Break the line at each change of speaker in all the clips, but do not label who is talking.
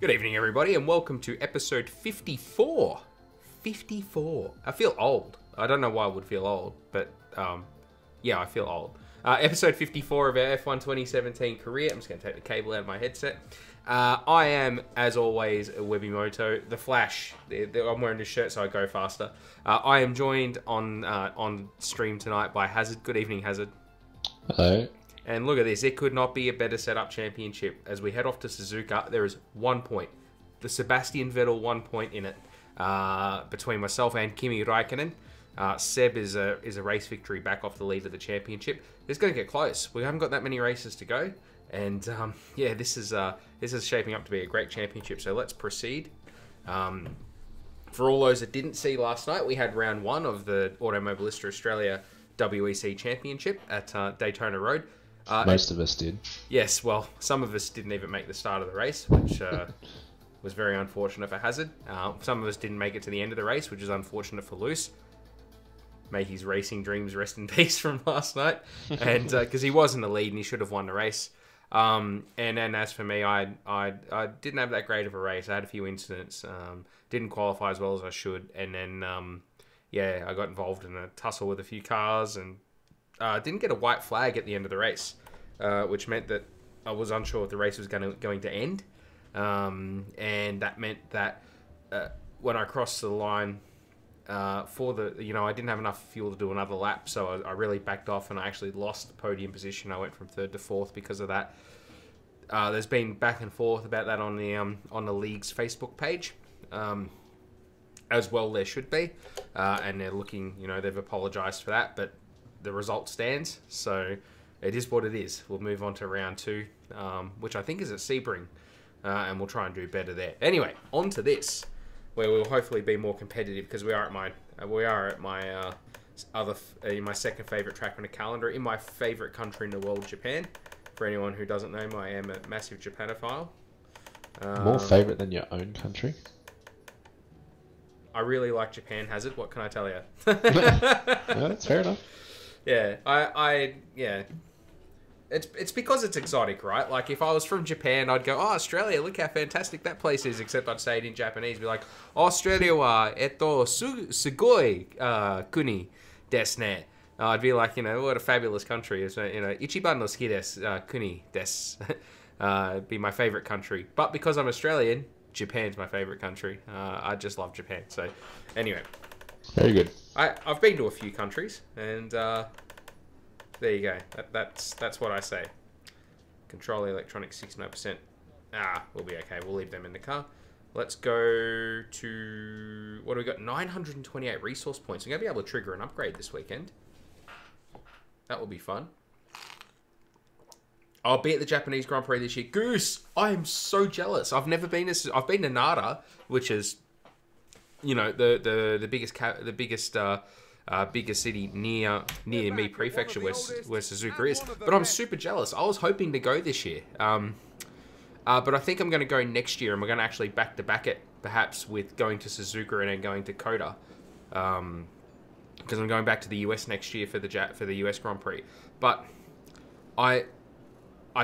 Good evening, everybody, and welcome to episode 54. 54. I feel old. I don't know why I would feel old, but yeah, I feel old. Episode 54 of our F1 2017 career. I'm just going to take the cable out of my headset. I am, as always, Webimoto, the Flash. I'm wearing this shirt so I go faster. I am joined on stream tonight by Hazard. Good evening, Hazard.
Hello.
And look at this, it could not be a better setup championship. As we head off to Suzuka, there is 1 point. The Sebastian Vettel 1 point in it between myself and Kimi Räikkönen. Seb is a race victory back off the lead of the championship. It's going to get close. We haven't got that many races to go. And yeah, this is shaping up to be a great championship. So let's proceed. For all those that didn't see last night, we had round one of the Automobilista Australia WEC Championship at Daytona Road.
Most of us did.
Yes, well, some of us didn't even make the start of the race, which was very unfortunate for Hazard. Some of us didn't make it to the end of the race, which is unfortunate for Luce. May his racing dreams rest in peace from last night, and because he was in the lead and he should have won the race. And then as for me, I didn't have that great of a race. I had a few incidents, didn't qualify as well as I should, and then yeah, I got involved in a tussle with a few cars and didn't get a white flag at the end of the race, which meant that I was unsure if the race was going to end, and that meant that when I crossed the line for the, I didn't have enough fuel to do another lap, so I really backed off and I actually lost the podium position. I went from third to fourth because of that. There's been back and forth about that on the league's Facebook page. As well there should be, and they're looking, they've apologised for that, but the result stands, so it is what it is. We'll move on to round two, which I think is at Sebring, and we'll try and do better there. Anyway, on to this, where we'll hopefully be more competitive, because we are at my my second favourite track on the calendar, in my favourite country in the world, Japan. For anyone who doesn't know, I am a massive Japanophile.
More favourite than your own country?
I really like Japan, Hazard. What can I tell you?
No, that's fair enough.
Yeah, yeah. It's because it's exotic, right? Like, if I was from Japan, I'd go, oh, Australia, look how fantastic that place is, except I'd say it in Japanese, be like, Australia wa, sugoi kuni desu ne. I'd be like, what a fabulous country. Ichiban no suki desu, kuni desu. Be my favorite country. But because I'm Australian, Japan's my favorite country. I just love Japan. So, anyway.
Very good.
I've been to a few countries, and there you go. That's what I say. Control the electronics 69%. We'll be okay. We'll leave them in the car. Let's go to... What do we got? 928 resource points. I'm going to be able to trigger an upgrade this weekend. That will be fun. I'll be at the Japanese Grand Prix this year. Goose! I am so jealous. I've never been to... I've been to Nara, which is... the biggest city near me prefecture where Suzuka is. But I'm super jealous. I was hoping to go this year. But I think I'm going to go next year, and we're going to actually back-to-back it, perhaps, with going to Suzuka and then going to Koda. Because I'm going back to the US next year for the US Grand Prix. But I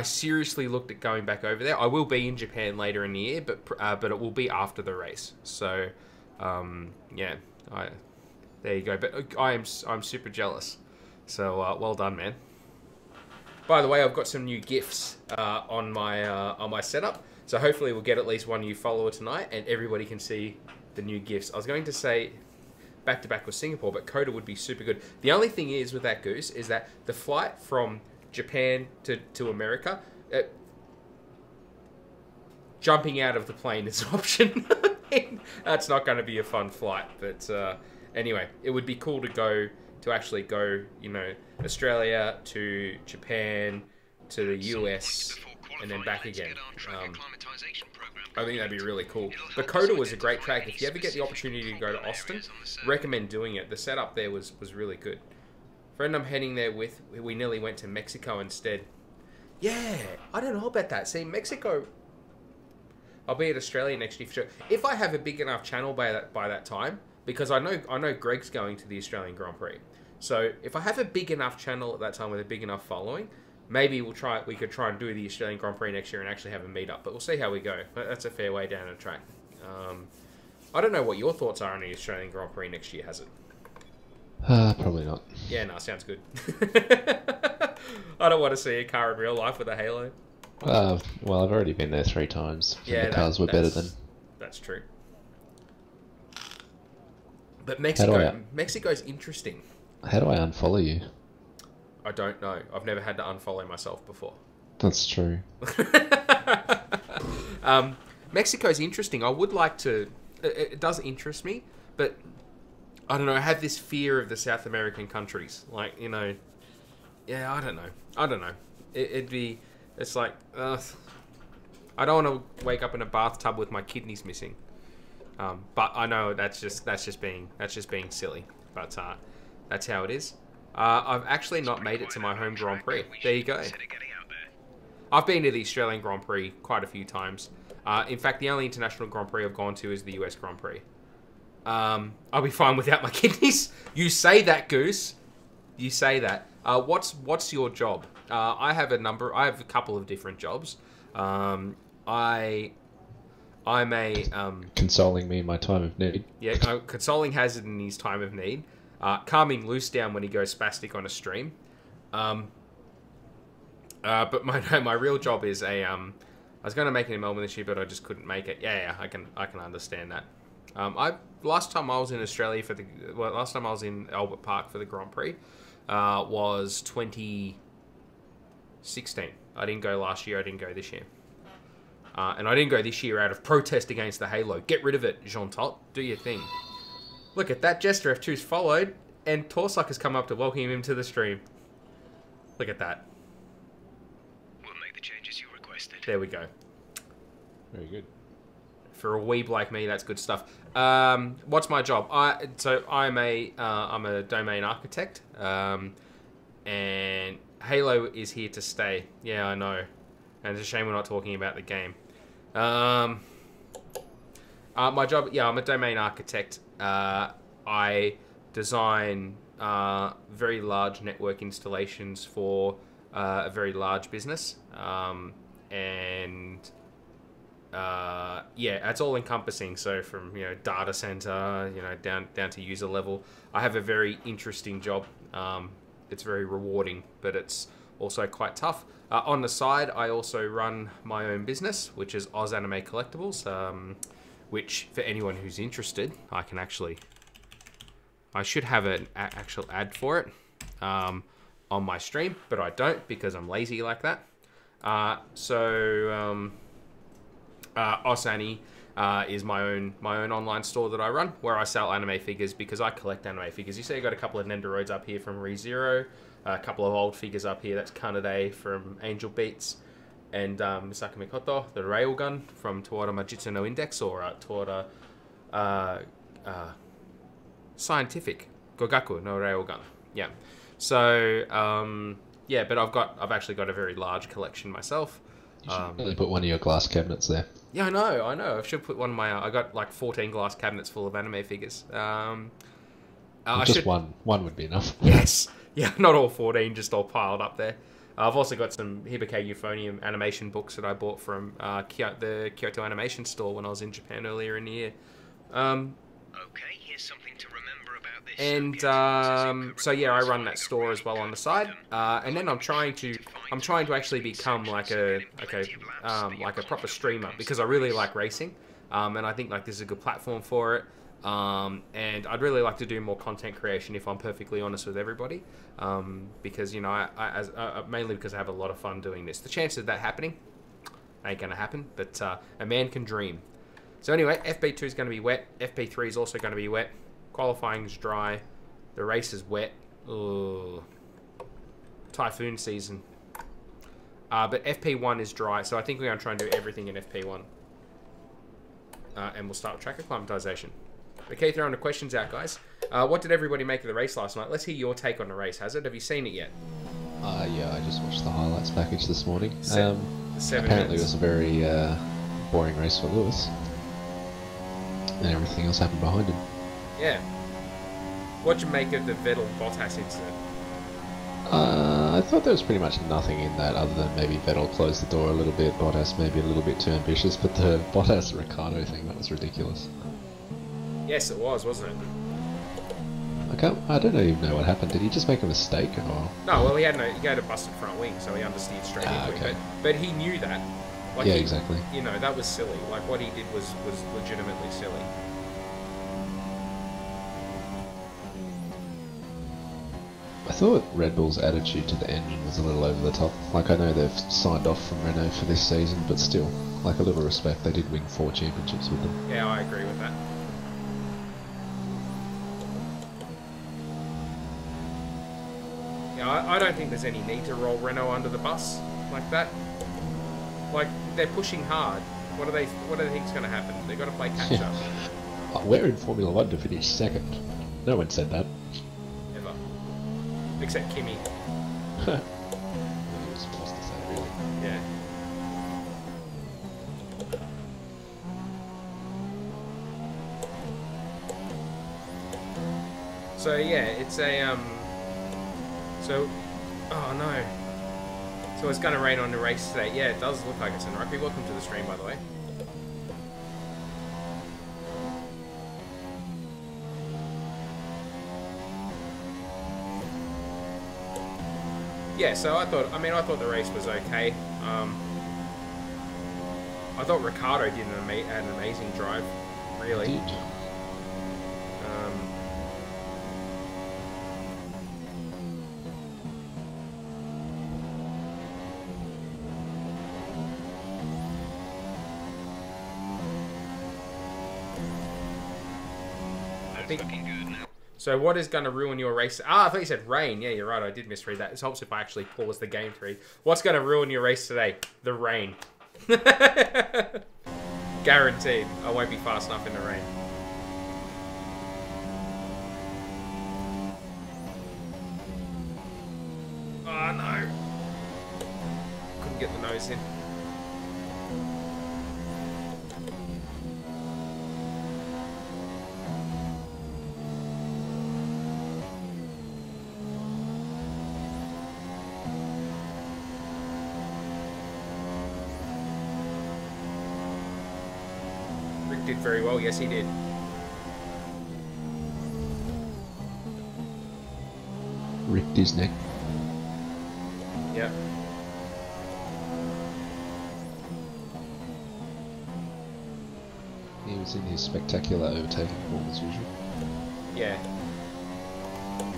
seriously looked at going back over there. I will be in Japan later in the year, but it will be after the race. So... yeah, there you go. But I'm super jealous. So well done, man. By the way, I've got some new GIFs on my setup. So hopefully we'll get at least one new follower tonight, and everybody can see the new GIFs. I was going to say back to back with Singapore, but Koda would be super good. The only thing is with that, Goose, is that the flight from Japan to America, jumping out of the plane is an option. That's not going to be a fun flight, but anyway, it would be cool to actually go, Australia to Japan to the US and then back again. I think that'd be really cool. But Koda was a great track. If you ever get the opportunity to go to Austin, recommend doing it. The setup there was really good. Friend I'm heading there with, we nearly went to Mexico instead. Yeah, I don't know about that. See, Mexico... I'll be at Australia next year for sure. If I have a big enough channel by that time, because I know Greg's going to the Australian Grand Prix. So if I have a big enough channel at that time with a big enough following, maybe we could try and do the Australian Grand Prix next year and actually have a meet up, but we'll see how we go. But that's a fair way down the track. I don't know what your thoughts are on the Australian Grand Prix next year, has it?
Probably not.
Yeah, no, sounds good. I don't want to see a car in real life with a halo.
Well, I've already been there 3 times.
Yeah,
the cars were better than.
That's true. But Mexico's interesting.
How do I unfollow you?
I don't know. I've never had to unfollow myself before.
That's true.
Mexico's interesting. I would like to... It does interest me, but I don't know. I have this fear of the South American countries. Like, you know... Yeah, I don't know. It's like... I don't want to wake up in a bathtub with my kidneys missing. But I know that's just being silly. But that's how it is. I've actually not made it to my home Grand Prix. There you go. I've been to the Australian Grand Prix quite a few times. In fact, the only international Grand Prix I've gone to is the US Grand Prix. I'll be fine without my kidneys. You say that, Goose. You say that. What's your job? I have a couple of different jobs. I'm a
consoling me in my time of need.
Yeah, consoling Hazard in his time of need. Calming Loose down when he goes spastic on a stream. But my real job is I was going to make it in Melbourne this year, but I just couldn't make it. Yeah, I can understand that. Last time I was in Australia last time I was in Albert Park for the Grand Prix was 2016. I didn't go last year. I didn't go this year. And I didn't go this year out of protest against the Halo. Get rid of it, Jean Tot. Do your thing. Look at that. Jester F2's followed, and Torsuck has come up to welcome him to the stream. Look at that.
We'll make the changes you requested.
There we go.
Very good.
For a weeb like me, that's good stuff. What's my job? I'm a domain architect, and Halo is here to stay. Yeah, I know, and it's a shame we're not talking about the game. My job, I'm a domain architect. I design very large network installations for a very large business, and it's all encompassing. So from data center, down to user level. I have a very interesting job. It's very rewarding, but it's also quite tough. On the side, I also run my own business, which is Oz Anime Collectibles. Which, for anyone who's interested, I should have an actual ad for it on my stream, but I don't because I'm lazy like that. Osani is my own online store that I run, where I sell anime figures because I collect anime figures. You see I got a couple of Nendoroids up here from ReZero, a couple of old figures up here. That's Kanade from Angel Beats, and Misaka Mikoto, the Railgun from Toyota Majitsu no Index, or Toyota Scientific Gogaku no Railgun. Yeah. So but I've actually got a very large collection myself.
You should really put one of your glass cabinets there.
Yeah, I know. I should put one of my... I got like 14 glass cabinets full of anime figures.
One would be enough.
Yes. Yeah, not all 14, just all piled up there. I've also got some Hibike Euphonium animation books that I bought from the Kyoto Animation Store when I was in Japan earlier in the year.
Okay, here's something to remember about this.
And I run that store as well on the side. And then I'm trying to actually become like a proper streamer because I really like racing. And I think like this is a good platform for it. And I'd really like to do more content creation, if I'm perfectly honest with everybody, because mainly because I have a lot of fun doing this. The chance of that happening ain't gonna happen, but a man can dream. So anyway, FP2 is going to be wet. FP3 is also going to be wet. Qualifying's dry. The race is wet. Ugh. Typhoon season. But FP1 is dry, so I think we're going to try and do everything in FP1. And we'll start with track acclimatization. Okay, throwing the questions out, guys. What did everybody make of the race last night? Let's hear your take on the race, Hazard. Have you seen it yet?
Yeah, I just watched the highlights package this morning.
Seven
apparently
minutes.
It was a very boring race for Lewis. And everything else happened behind him.
Yeah. What'd you make of the Vettel-Bottas incident?
I thought there was pretty much nothing in that other than maybe Vettel closed the door a little bit, Bottas maybe a little bit too ambitious, but the Bottas-Ricardo thing, that was ridiculous.
Yes, it was, wasn't it?
I don't even know what happened. Did he just make a mistake, or...?
No, well, he had a busted front wing, so he understeered straight into
okay.
it. But he knew that. Like
yeah, exactly.
You know, that was silly. Like, what he did was legitimately silly.
I thought Red Bull's attitude to the engine was a little over the top. Like, I know they've signed off from Renault for this season, but still, like, a little respect. They did win 4 championships with them.
Yeah, I agree with that. Yeah, I don't think there's any need to roll Renault under the bus like that. Like, they're pushing hard. What do they think's going to happen? They've got to play catch up.
We're in Formula 1 to finish second. No one said that.
Ever. Except Kimi.
He was supposed to say, really.
Yeah. So yeah, it's a So, oh no. So it's going to rain on the race today. Yeah, it does look like it's in rugby. Welcome to the stream, by the way. Yeah, so I thought the race was okay. I thought Ricardo did an amazing drive, really.
He did.
So what is going to ruin your race? Ah, I thought you said rain. Yeah, you're right. I did misread that. It helps if I actually pause the game to read. What's going to ruin your race today? The rain. Guaranteed. I won't be fast enough in the rain. Oh, no. Couldn't get the nose in. Did very well, yes he did.
Ricked his neck.
Yep.
He was in his spectacular overtaking form as usual.
Yeah.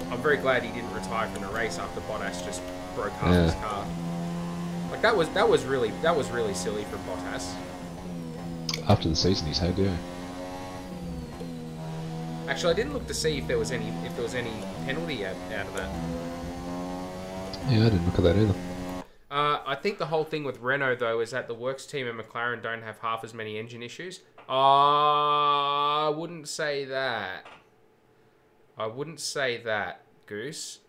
I'm very glad he didn't retire from the race after Bottas just broke half his car. Like that was really silly for Bottas.
After the season he's had, yeah.
Actually, I didn't look to see if there was any penalty out of that.
Yeah, I didn't look at that either.
I think the whole thing with Renault though is that the works team and McLaren don't have half as many engine issues. I wouldn't say that. I wouldn't say that, Goose.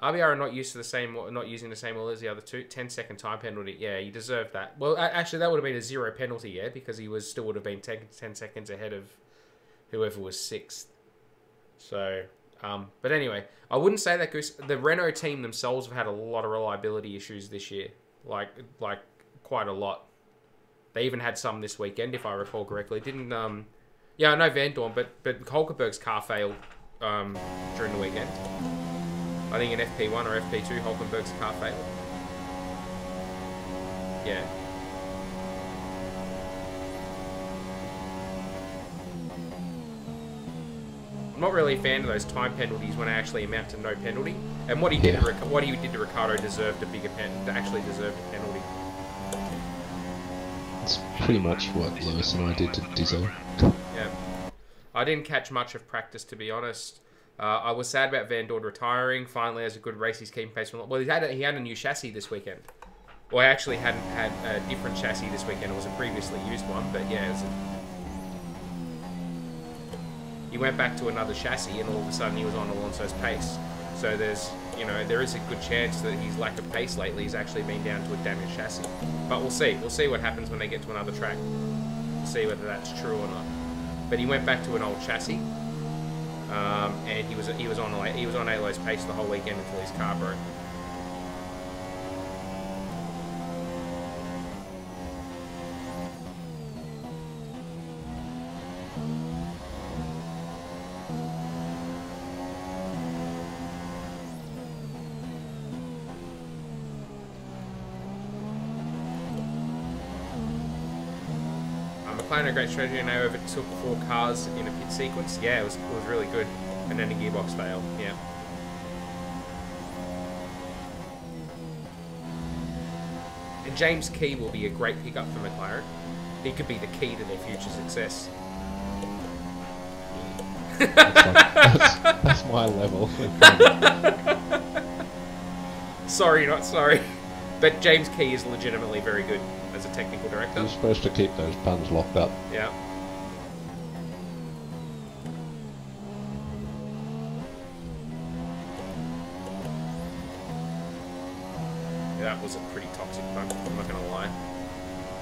RBR are not using the same oil as the other two. 10-second time penalty. Yeah, he deserved that. Well, actually, that would have been a 0 penalty, yeah, because he still would have been 10 seconds ahead of whoever was 6th. So, but anyway, I wouldn't say that, Goose. The Renault team themselves have had a lot of reliability issues this year. Like quite a lot. They even had some this weekend, if I recall correctly. Didn't, yeah, I know Van Dorn, but Hulkenberg's car failed during the weekend. I think in FP1 or FP2, Hulkenberg's car failed. Yeah. I'm not really a fan of those time penalties when they actually amount to no penalty. And what he did to Ricardo deserved a bigger actually deserved a penalty.
It's pretty much what Lewis and I did to Dizzo.
Yeah. I didn't catch much of practice, to be honest. I was sad about Van Dorn retiring. Finally, has a good race. He's keeping pace. Well, he had a new chassis this weekend. Well, I actually hadn't had a different chassis this weekend. It was a previously used one, but yeah, he went back to another chassis, and all of a sudden he was on Alonso's pace. So there is a good chance that his lack of pace lately has actually been down to a damaged chassis. But we'll see. We'll see what happens when they get to another track. We'll see whether that's true or not. But he went back to an old chassis. And he was on Alo's pace the whole weekend until his car broke. McLaren a great strategy and they overtook 4 cars in a pit sequence. Yeah, it was really good. And then the gearbox failed. Yeah. And James Key will be a great pickup for McLaren. He could be the key to their future success.
That's my level.
Sorry, not sorry. But James Key is legitimately very good as a technical director.
You're supposed to keep those puns locked up.
Yeah. That was a pretty toxic pun, I'm not gonna lie.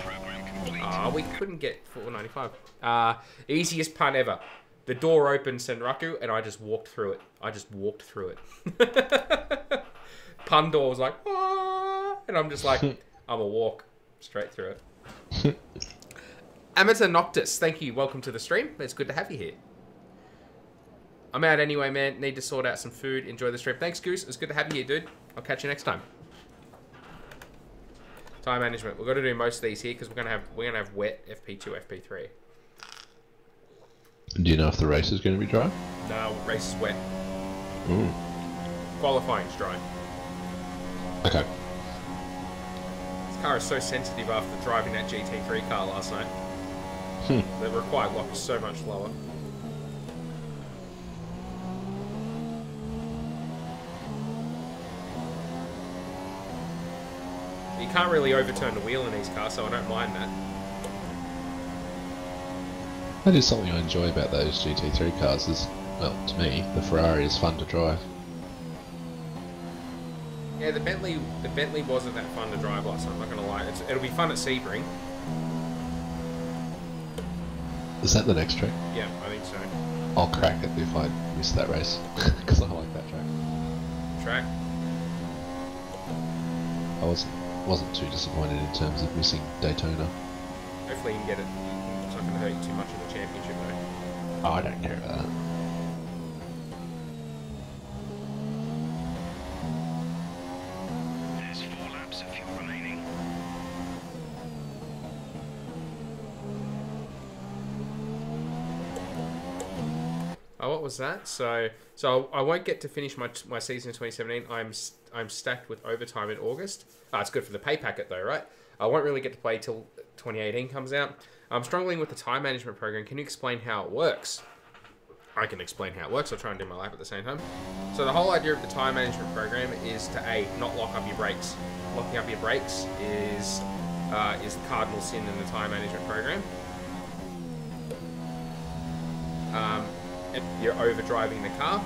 Program complete.
We couldn't get 495. Easiest pun ever. The door opened Senraku and I just walked through it. Pun door was like, ah, and I'm just like, I'm a walk straight through it. Amateur Noctis, thank you. Welcome to the stream. It's good to have you here. I'm out anyway, man. Need to sort out some food. Enjoy the stream. Thanks, Goose. It's good to have you here, dude. I'll catch you next time. Time management. We've got to do most of these here because we're gonna have wet FP2, FP3.
Do you know if the race is going to be dry?
No, race is wet.
Ooh.
Qualifying's dry.
Okay.
This car is so sensitive after driving that GT3 car last night. The required lock is so much lower. You can't really overturn the wheel in these cars, so I don't mind that.
That is something I enjoy about those GT3 cars is, well, to me, the Ferrari is fun to drive.
Yeah, the Bentley wasn't that fun to drive last time, I'm not going to lie. It'll be fun at Sebring.
Is that the next track?
Yeah, I think so.
I'll crack it if I miss that race, because I like that track.
Track?
I wasn't too disappointed in terms of missing Daytona.
Hopefully you can get it. It's not going to hurt you too much in the championship, though.
Oh, I don't care about that.
There's 4 laps of fuel remaining.
Oh, what was that? So I won't get to finish my season in 2017. I'm stacked with overtime in August. It's good for the pay packet though, right? I won't really get to play till 2018 comes out. I'm struggling with the time management program. Can you explain how it works? I can explain how it works. I'll try and do my lap at the same time. So the whole idea of the time management program is to not lock up your brakes. Locking up your brakes is the cardinal sin in the time management program. If you're overdriving the car,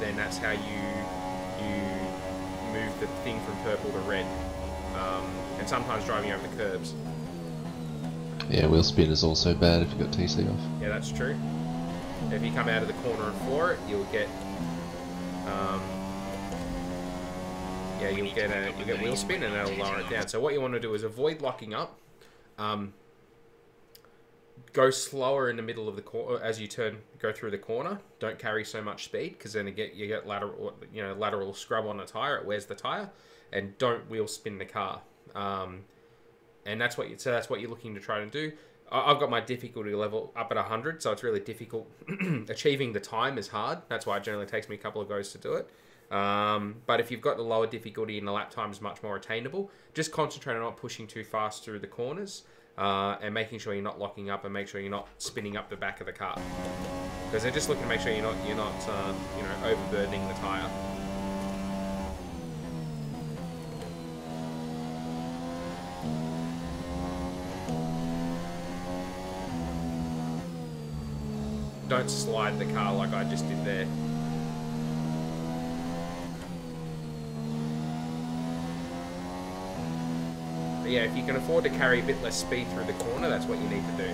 then that's how you move the thing from purple to red, and sometimes driving over the curbs.
Yeah, wheel spin is also bad if you've got TC off.
Yeah, that's true. If you come out of the corner and floor it, you'll get you'll get wheel spin and that'll lower it down. So what you want to do is avoid locking up. Go slower in the middle of the corner as you go through the corner. Don't carry so much speed because then you get lateral scrub on the tire. It wears the tire, and don't wheel spin the car. And that's what you're looking to try to do. I've got my difficulty level up at 100, so it's really difficult. Achieving the time is hard. That's why it generally takes me a couple of goes to do it. But if you've got the lower difficulty and the lap time is much more attainable, just concentrate on not pushing too fast through the corners. And making sure you're not locking up and make sure you're not spinning up the back of the car, because they're just looking to make sure you're not overburdening the tire. Don't slide the car like I just did there. Yeah, if you can afford to carry a bit less speed through the corner, that's what you need to do.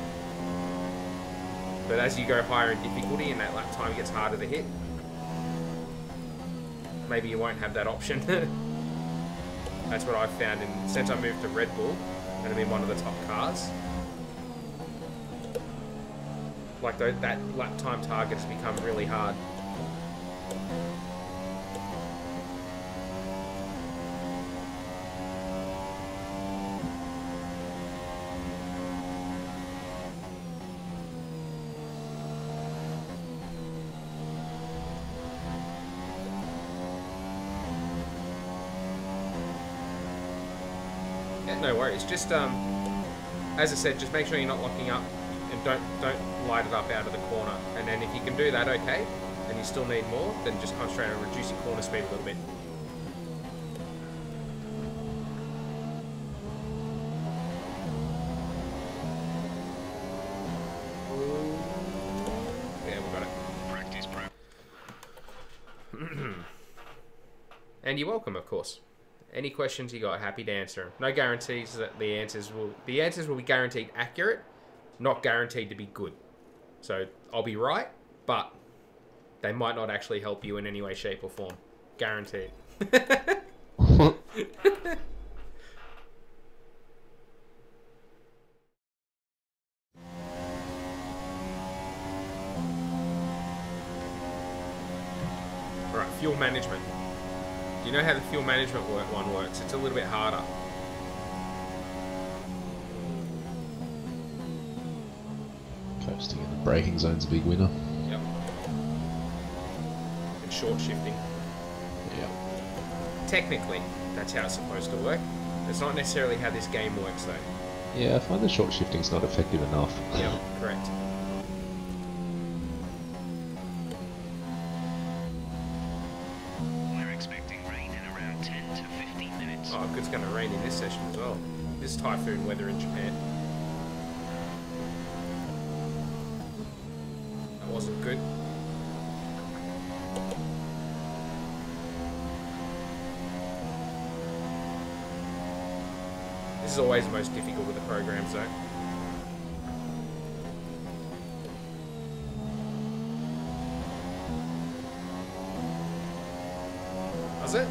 But as you go higher in difficulty and that lap time gets harder to hit, maybe you won't have that option. That's what I've found since I moved to Red Bull and I'm in one of the top cars. Like that lap time target has become really hard. No worries. Just as I said, just make sure you're not locking up, and don't light it up out of the corner. And then if you can do that, okay. And you still need more, then just concentrate on reducing corner speed a little bit. Yeah, we got it.
Practice prep.
And you're welcome, of course. Any questions you got, happy to answer them. No guarantees that the answers will be guaranteed accurate, not guaranteed to be good. So I'll be right, but they might not actually help you in any way, shape, or form. Guaranteed. Alright, fuel management. Do you know how the fuel management one works? It's a little bit harder.
Coasting in the braking zone's a big winner.
Yep. And short shifting.
Yep.
Technically, that's how it's supposed to work. It's not necessarily how this game works, though.
Yeah, I find the short shifting's not effective enough.
Yep, correct.
We're expecting rain in around 10 to 15 minutes.
Oh, it's going to rain in this session as well. This is typhoon weather in Japan. That wasn't good. This is always the most difficult with the programs, though. Was it?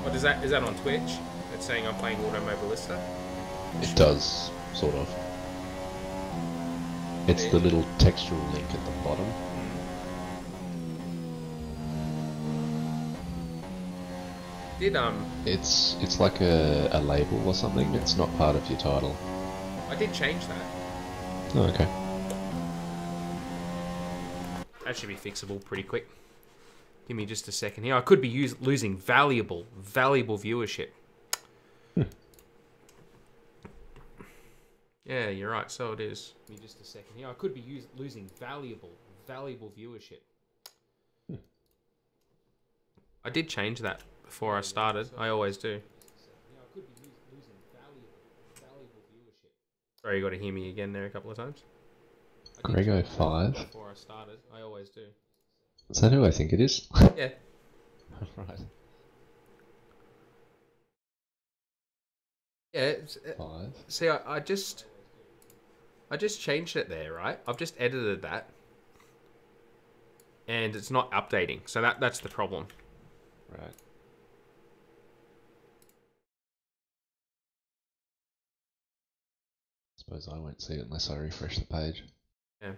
What is that? Is that on Twitch? It's saying I'm playing Automobilista?
It does, sort of. It's the little textual link at the bottom. It's like a label or something. It's not part of your title.
I did change that.
Oh, okay.
That should be fixable pretty quick. Give me just a second here. I could be losing valuable viewership. Yeah, you're right. So it is. Give me just a second here. I could be losing valuable viewership. I did change that before I started. I always do. Sorry, you got to hear me again there a couple of times.
Grego 5.
Before I started, I always do.
Is that who I think it is?
Yeah.
Right.
Yeah.
5.
See, I just changed it there, right? I've just edited that, and it's not updating. So that's the problem.
Right. Suppose I won't see it unless I refresh the page.
Yeah. Yeah,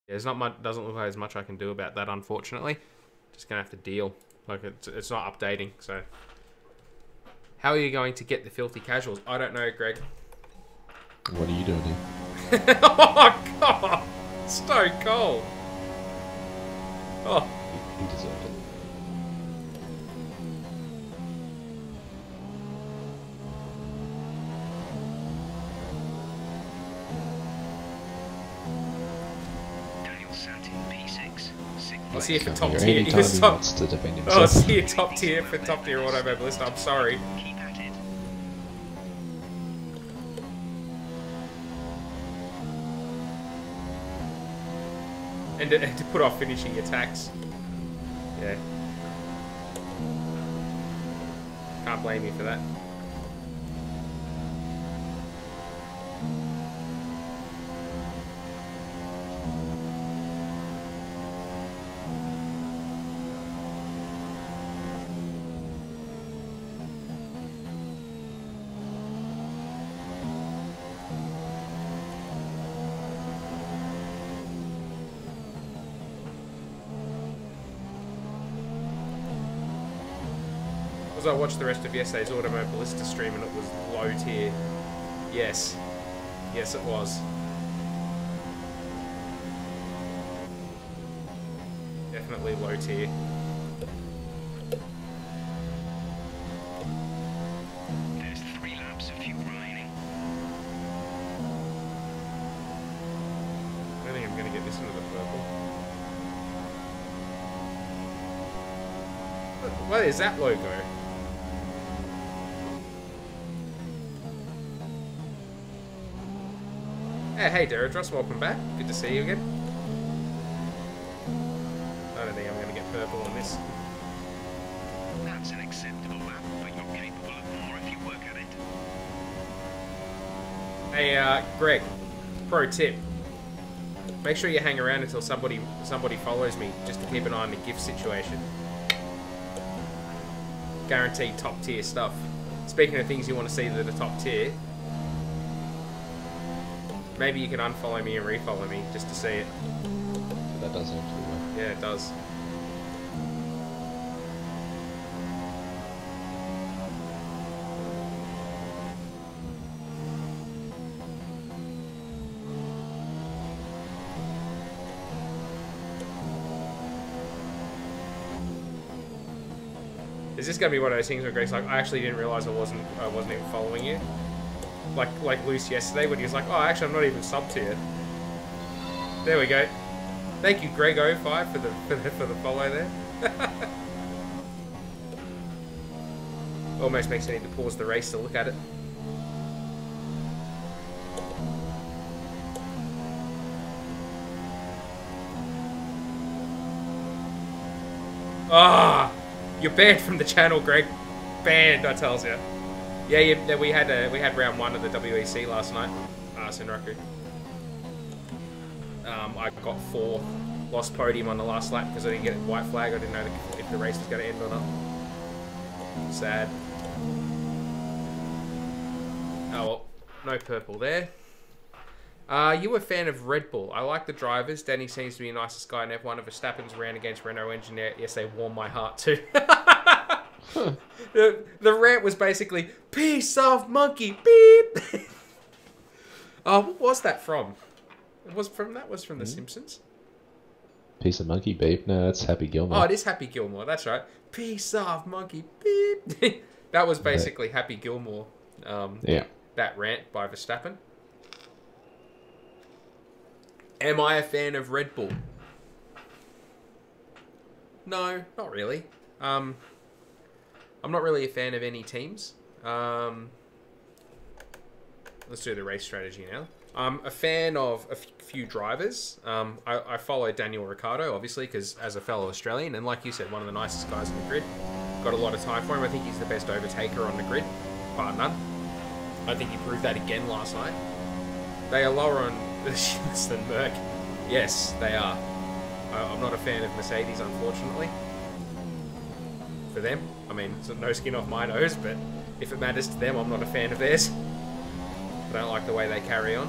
there's not much. Doesn't look like there's much I can do about that, unfortunately. Just gonna have to deal. Like it's not updating. So, how are you going to get the filthy casuals? I don't know, Greg.
What are you doing here?
Oh God, stone cold. Oh.
You deserve it.
Daniel Satin P6.
I'll see you for top
Here
tier.
anytime he wants to defend
Oh,
himself.
see you top tier for top tier Automobilista. I'm sorry.
Keep at it.
And to put off finishing attacks. Yeah. Can't blame you for that. As I watched the rest of yesterday's Automobilista stream and it was low tier. Yes. Yes, it was. definitely low tier.
There's 3 laps of fuel remaining.
I don't think I'm going to get this into the purple. What is that logo? Hey Deradros, welcome back. Good to see you again. I don't think I'm going to get purple on this.
That's an acceptable lap, but you're capable of more if you work at it.
Hey, Greg, pro tip. Make sure you hang around until somebody follows me, just to keep an eye on the gift situation. Guaranteed top tier stuff. Speaking of things you want to see that are top tier, maybe you can unfollow me and refollow me just to see it.
That does actually work.
Yeah, it does. Is this gonna be one of those things where Greg's like, I actually didn't realise I wasn't even following you? Like Luce yesterday when he was like, oh, actually I'm not even sub tier. There we go. Thank you, Greg05, for the follow there. Almost makes me need to pause the race to look at it. Ah, you're banned from the channel, Greg. Banned, I tells you. Yeah, we had round 1 of the WEC last night. Senraku. I got 4th, lost podium on the last lap because I didn't get a white flag. I didn't know if the race was going to end or not. Sad. Oh well, no purple there. You a fan of Red Bull? I like the drivers. Danny seems to be the nicest guy in F1. Of Verstappen's ran against Renault engineer. Yes, they warmed my heart too. The rant was basically, piece of monkey, beep. Oh, what was that from? It was from The Simpsons.
Piece of monkey beep. No, that's Happy Gilmore.
Oh, it is Happy Gilmore. That's right. Piece of monkey, beep. That was basically Happy Gilmore.
Yeah.
That rant by Verstappen. Am I a fan of Red Bull? No, not really. I'm not really a fan of any teams. Let's do the race strategy now. I'm a fan of a few drivers. I follow Daniel Ricciardo, obviously, because as a fellow Australian, and like you said, one of the nicest guys in the grid. Got a lot of time for him. I think he's the best overtaker on the grid, bar none. I think he proved that again last night. They are lower on the shits than Merc. Yes, they are. I'm not a fan of Mercedes, unfortunately. For them. I mean, it's no skin off my nose, but if it matters to them, I'm not a fan of theirs. I don't like the way they carry on.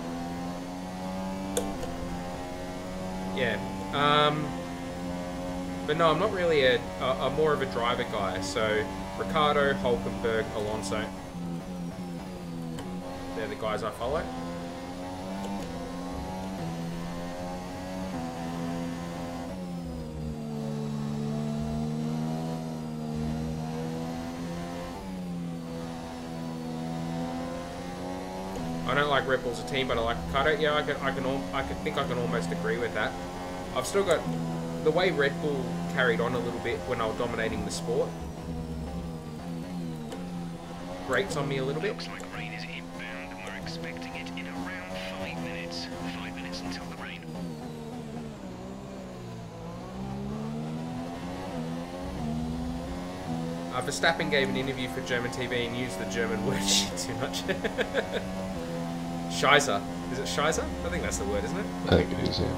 Yeah. But no, I'm not really a more of a driver guy. So, Ricciardo, Hulkenberg, Alonso. They're the guys I follow. I don't like Red Bull as a team, but I like Ricciardo. Yeah, I think I can almost agree with that. I've still got the way Red Bull carried on a little bit when I was dominating the sport. Grates on me a little bit.
Looks like rain is inbound and we're expecting it in around 5 minutes. 5 minutes until the rain.
Verstappen gave an interview for German TV and used the German word shit too much. Scheiße. Is it Scheiße? I think that's the word, isn't it?
I think it is, yeah.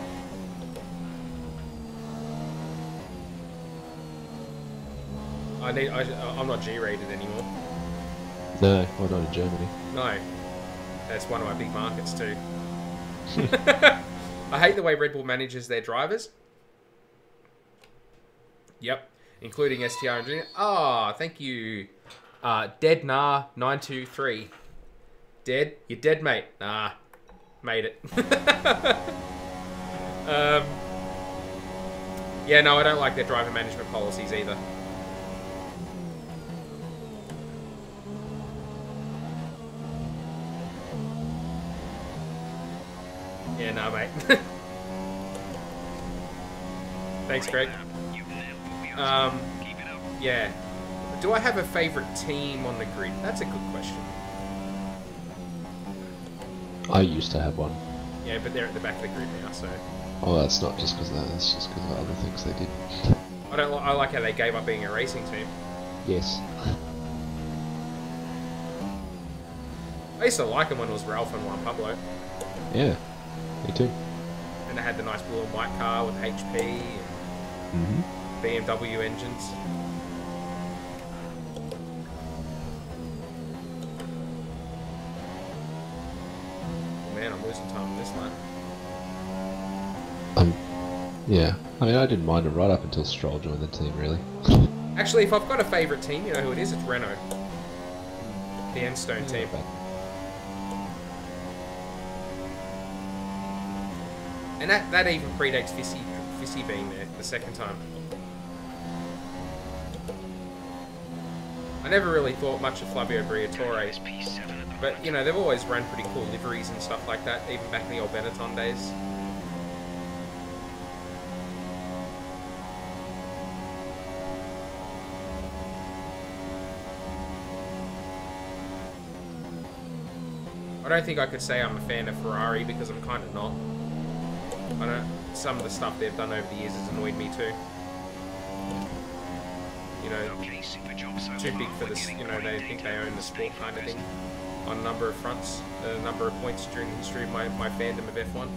I'm not G-rated anymore.
No, well, not in Germany.
No. That's one of my big markets too. I hate the way Red Bull manages their drivers. Yep. Including STR engineer. Ah, thank you. Deadnar923. Dead? You're dead, mate. Nah. Made it. Yeah, no, I don't like their driver management policies either. Yeah, no, mate. Thanks, Greg. Yeah. Do I have a favourite team on the grid? That's a good question.
I used to have one.
Yeah, but they're at the back of the grid now, so...
Oh, that's not just because of that, that's just because of other things they did.
I like how they gave up being a racing team.
Yes.
I used to like them when it was Ralph and Juan Pablo.
Yeah, me too.
And they had the nice blue and white car with HP and BMW engines. Man, I'm losing time on this line.
Yeah. I mean, I didn't mind it right up until Stroll joined the team, really.
Actually, if I've got a favourite team, you know who it is? It's Renault. The Enstone team. And that even predates Fissy being there the second time. I never really thought much of Flavio Briatore, but, you know, they've always run pretty cool liveries and stuff like that, even back in the old Benetton days. I don't think I could say I'm a fan of Ferrari because I'm kind of not. Some of the stuff they've done over the years has annoyed me too. You know, too big for this, you know, they think they own the sport kind of thing on a number of fronts, a number of points during the history of my fandom of F1.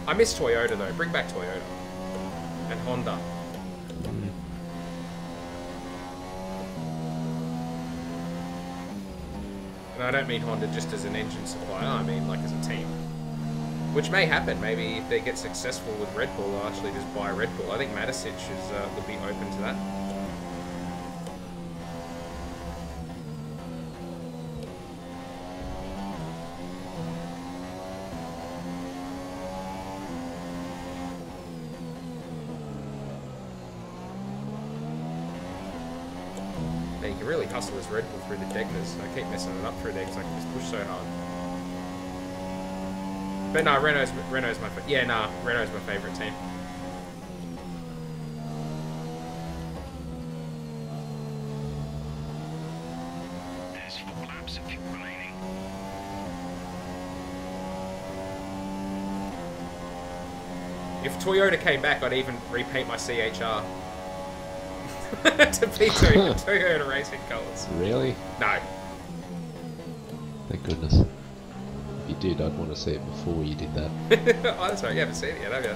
I miss Toyota though, bring back Toyota. And Honda. And I don't mean Honda just as an engine supplier, I mean like as a team. Which may happen, maybe if they get successful with Red Bull, they'll actually just buy Red Bull. I think Matisic would be open to that. Now you can really hustle this Red Bull through the Degners. I keep messing it up through there because I can just push so hard. But no, Renault's my Renault's my favourite team.
There's 4 laps of fuel remaining.
If Toyota came back, I'd even repaint my CHR to be Toyota racing colours.
Really?
No.
Thank goodness. If you did, I'd want to see it before you did that.
Oh, that's right. You haven't seen it yet, have you?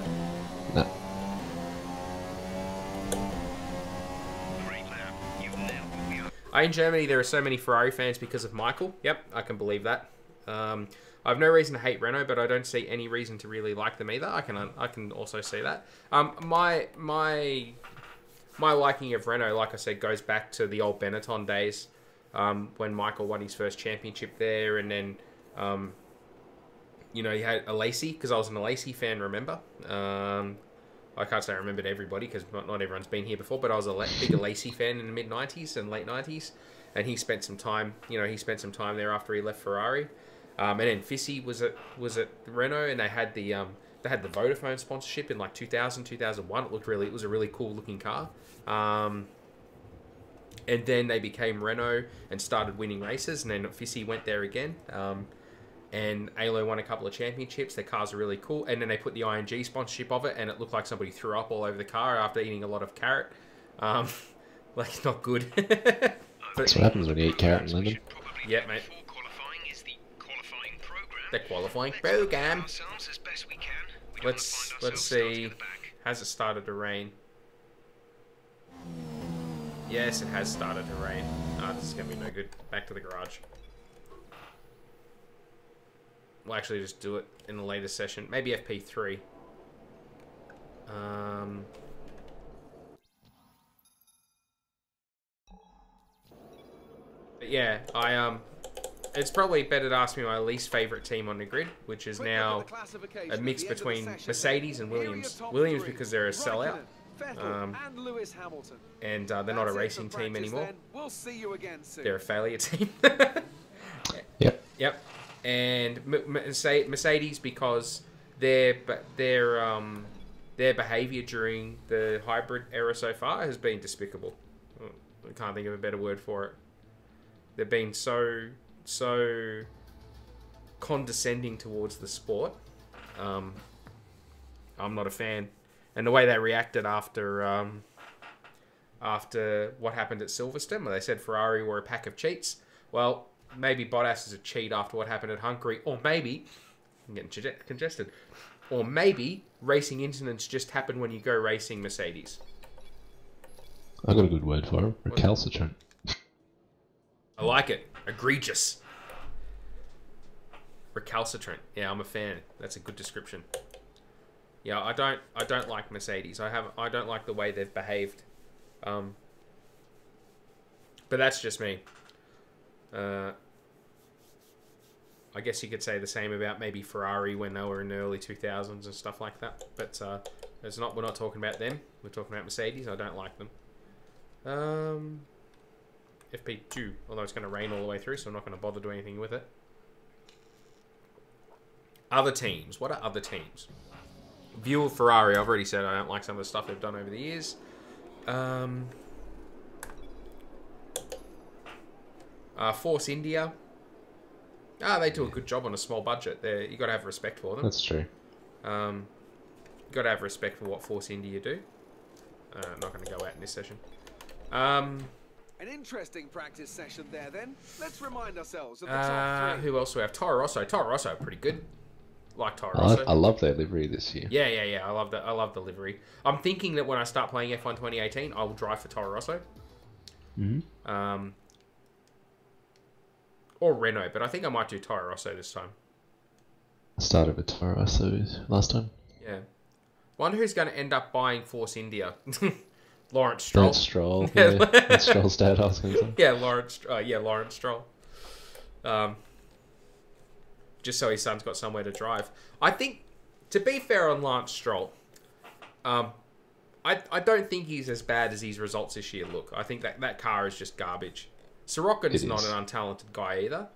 No.
In Germany, there are so many Ferrari fans because of Michael. Yep, I can believe that. I have no reason to hate Renault, but I don't see any reason to really like them either. I can also see that. My liking of Renault, like I said, goes back to the old Benetton days, when Michael won his first championship there, and then, you know, you had Alesi, because I was an Alesi fan, remember? I can't say I remembered everybody, because not everyone's been here before, but I was a big Alesi fan in the mid-90s and late 90s, and he spent some time, you know, there after he left Ferrari. And then Fissy was at Renault, and they had the Vodafone sponsorship in like 2000, 2001. It was a really cool looking car. And then they became Renault and started winning races, and then Fissy went there again. And Alo won a couple of championships. Their cars are really cool. And then they put the ING sponsorship of it, and it looked like somebody threw up all over the car after eating a lot of carrot. Like, not good. But
That's what happens when you eat carrot and lemon.
Yeah, mate. The qualifying program. Let's see. Has it started to rain? Yes, it has started to rain. This is going to be no good. Back to the garage. We'll actually just do it in the later session. Maybe FP3. But yeah, It's probably better to ask me my least favourite team on the grid, which is now a mix between Mercedes and Williams. Williams because they're a sellout. And they're not a racing team anymore. They're a failure team.
Yep.
Yep. And Mercedes because their behaviour during the hybrid era so far has been despicable. I can't think of a better word for it. They've been so condescending towards the sport. I'm not a fan. And the way they reacted after what happened at Silverstone, where they said Ferrari were a pack of cheats. Well, maybe Bottas is a cheat after what happened at Hungary, or maybe I'm getting congested, or maybe racing incidents just happen when you go racing Mercedes.
I got a good word for it. Recalcitrant.
I like it. Egregious. Recalcitrant. Yeah, I'm a fan. That's a good description. Yeah, I don't like Mercedes. I don't like the way they've behaved. But that's just me. I guess you could say the same about maybe Ferrari when they were in the early 2000s and stuff like that. But we're not talking about them. We're talking about Mercedes. I don't like them. FP2, although it's going to rain all the way through, so I'm not going to bother doing anything with it. Other teams. What are other teams? View of Ferrari. I've already said I don't like some of the stuff they've done over the years. Force India. They do a good job on a small budget. You got to have respect for them.
That's true.
You got to have respect for what Force India do. I'm not going to go out in this session.
An interesting practice session there then. Let's remind ourselves of the top 3.
Who else do we have? Toro Rosso. Toro Rosso are pretty good. Like Toro Rosso.
I love their livery this year.
Yeah. I love the livery. I'm thinking that when I start playing F1 2018, I will drive for Toro Rosso.
Mm-hmm.
Or Renault, but I think I might do Toro Rosso this time.
I started with Toro Rosso last time.
Yeah. Wonder who's going to end up buying Force India. Lawrence Stroll.
That's Stroll. Yeah, that's Stroll's dad, I was going to say.
Yeah, Lawrence Stroll. Just so his son's got somewhere to drive. I think, to be fair on Lance Stroll, I don't think he's as bad as his results this year look. I think that car is just garbage. Sorokin's not an untalented guy either.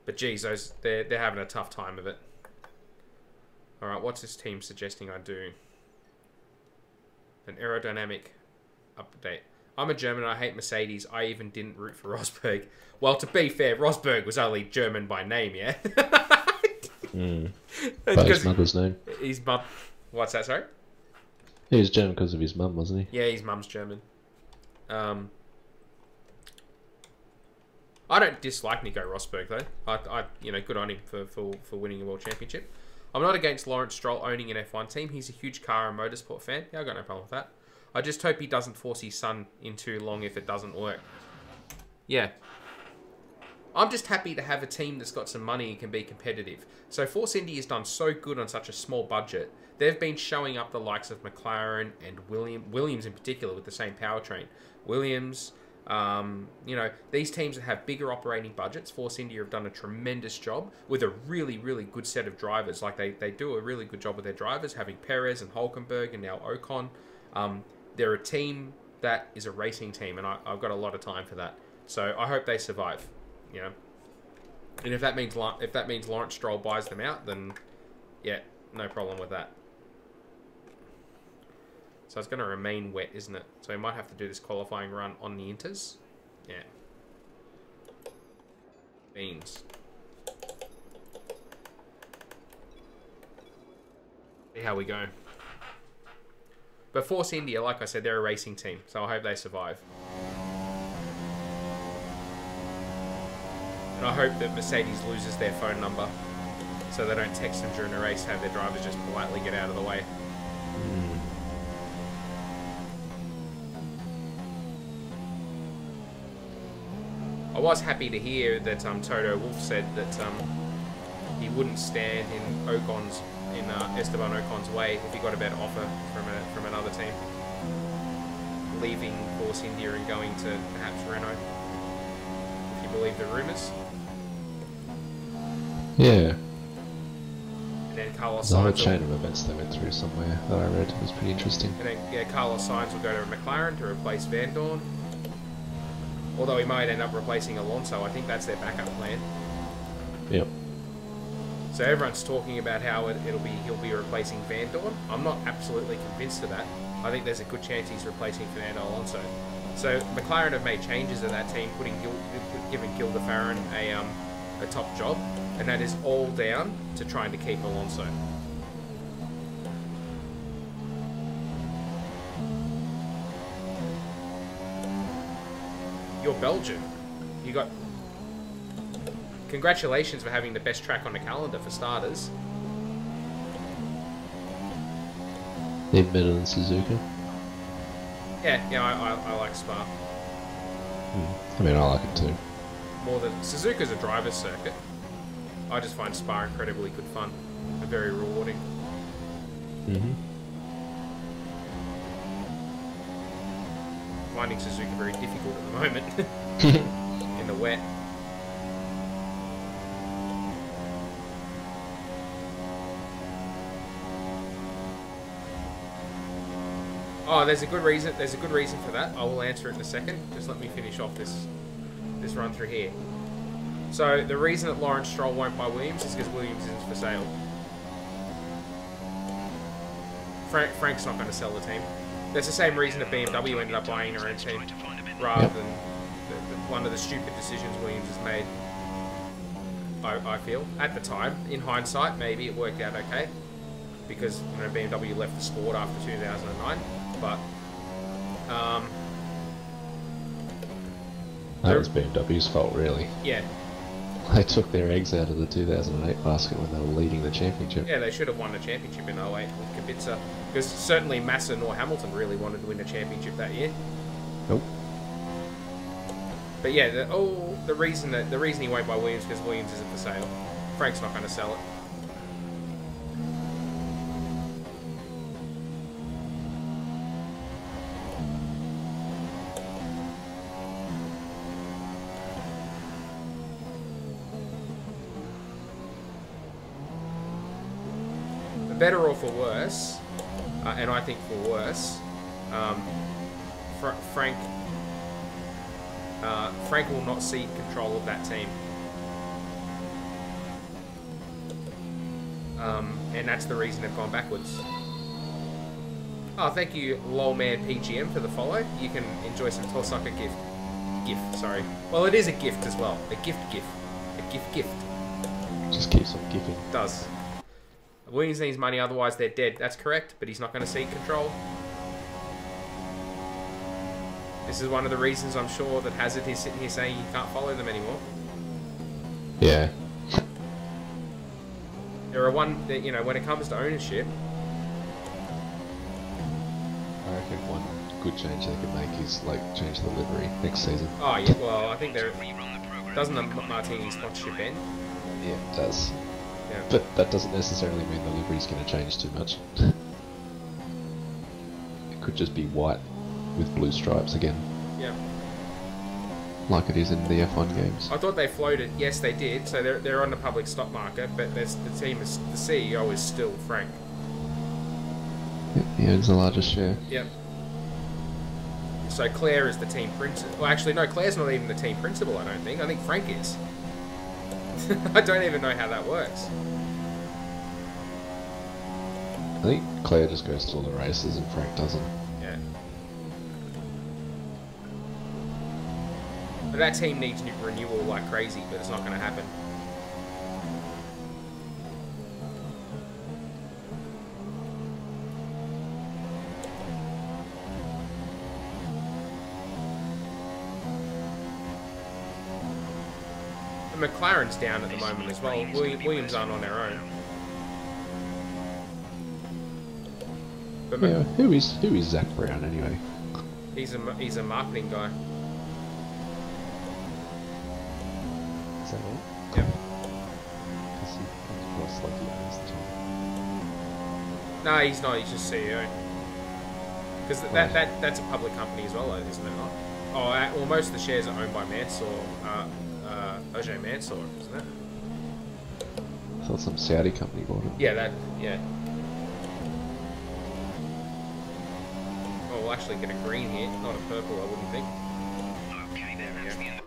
But geez, they're having a tough time of it. Alright, what's this team suggesting I do? An aerodynamic update. I'm a German and I hate Mercedes. I even didn't root for Rosberg. Well, to be fair, Rosberg was only German by name, yeah?
By his mother's name.
His mum... What's that, sorry?
He was German because of his mum, wasn't he?
Yeah, his mum's German. I don't dislike Nico Rosberg, though. I good on him for winning a world championship. I'm not against Lawrence Stroll owning an F1 team. He's a huge car and motorsport fan. Yeah, I got no problem with that. I just hope he doesn't force his son in too long if it doesn't work. Yeah. I'm just happy to have a team that's got some money and can be competitive. So Force India has done so good on such a small budget. They've been showing up the likes of McLaren and Williams in particular with the same powertrain. Williams, these teams that have bigger operating budgets. Force India have done a tremendous job with a really, really good set of drivers. Like they do a really good job with their drivers, having Perez and Hulkenberg and now Ocon. They're a team that is a racing team, and I've got a lot of time for that. So I hope they survive. And if that means Lawrence Stroll buys them out, then yeah, no problem with that. So it's going to remain wet, isn't it? So we might have to do this qualifying run on the Inters. Yeah. Beans. See how we go. But Force India, like I said, they're a racing team, so I hope they survive. And I hope that Mercedes loses their phone number so they don't text them during a race, have their drivers just politely get out of the way. I was happy to hear that Toto Wolff said that he wouldn't stand in Esteban Ocon's way if he got a better offer from another team, leaving Force India and going to perhaps Renault. If you believe the rumours.
Yeah.
And then Carlos
There's a whole
Sainz.
chain of events they went through somewhere that I read. It was pretty interesting.
And then yeah, Carlos Sainz will go to McLaren to replace Van Dorn. Although he might end up replacing Alonso, I think that's their backup plan.
Yep.
So everyone's talking about how he'll be replacing Van Dorn. I'm not absolutely convinced of that. I think there's a good chance he's replacing Fernando Alonso. So McLaren have made changes to that team, giving Gil de Ferran a top job, and that is all down to trying to keep Alonso. You're Belgium. You got. Congratulations for having the best track on the calendar for starters.
Even better than Suzuka.
Yeah, I like Spa.
I mean, I like it too.
More than Suzuka's a driver's circuit. I just find Spa incredibly good fun and very rewarding. Finding Suzuka very difficult at the moment in the wet. Oh, there's a good reason. There's a good reason for that. I will answer it in a second. Just let me finish off this run through here. So the reason that Lawrence Stroll won't buy Williams is because Williams isn't for sale. Frank's not going to sell the team. That's the same reason that BMW ended up buying their own team, rather than one of the stupid decisions Williams has made. I feel at the time, in hindsight, maybe it worked out okay because BMW left the sport after 2009. But
that was BMW's fault, really.
Yeah.
They took their eggs out of the 2008 basket when they were leading the championship.
Yeah, they should have won the championship in 08 with Kubica. Because certainly Massa nor Hamilton really wanted to win the championship that year.
Nope.
But yeah, the reason he won't buy Williams because Williams isn't for sale. Frank's not going to sell it. Better or for worse, and I think for worse, Frank will not cede control of that team, and that's the reason they've gone backwards. Oh, thank you, lolman PGM, for the follow. You can enjoy some Torsaka gift. Sorry. Well, it is a gift as well. A gift.
Just keeps on giving.
It does. Williams needs money, otherwise they're dead. That's correct, but he's not going to cede control. This is one of the reasons I'm sure that Hazard is sitting here saying you can't follow them anymore.
Yeah.
There are when it comes to ownership.
I reckon one good change they could make is change the livery next season.
Oh yeah, well I think doesn't the Martini sponsorship end?
Yeah, it does.
Yeah.
But that doesn't necessarily mean the livery's going to change too much. It could just be white with blue stripes again.
Yeah.
Like it is in the F1 games.
I thought they floated. Yes, they did. So they're on the public stock market, but the CEO is still Frank.
Yep, he owns the largest share.
Yep. So Claire is the team principal. Well, actually, no, Claire's not even the team principal. I don't think. I think Frank is. I don't even know how that works.
I think Claire just goes to all the races and Frank doesn't.
Yeah. But that team needs new renewal like crazy, but it's not going to happen. McLaren's down at the moment as well. Williams aren't on their own. But
Yeah, who is Zach Brown anyway?
he's a marketing guy.
Is that all?
Yep.
Because he comes across like he owns the team.
No, he's not. He's just CEO. Because that's a public company as well, though, isn't it? Not? Oh, well, most of the shares are owned by Mansour. OJ Mansour, isn't it?
I thought some Saudi company bought it.
Yeah, yeah. Oh, we'll actually get a green here, not a purple, I wouldn't think.
Okay, then that's the end.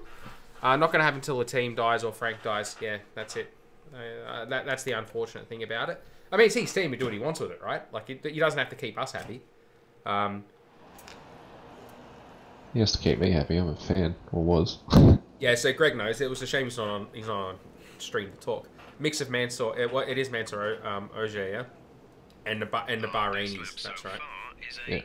Not going to happen until the team dies or Frank dies. Yeah, that's it. That's the unfortunate thing about it. I mean, it's his team to do what he wants with it, right? Like, he doesn't have to keep us happy.
He has to keep me happy. I'm a fan, or was.
Yeah, so Greg knows. It was a shame he's not on stream to talk. Mix of Mansour. It is Mansour Ogier, yeah? And the Bahrainis, that's right.
Yeah.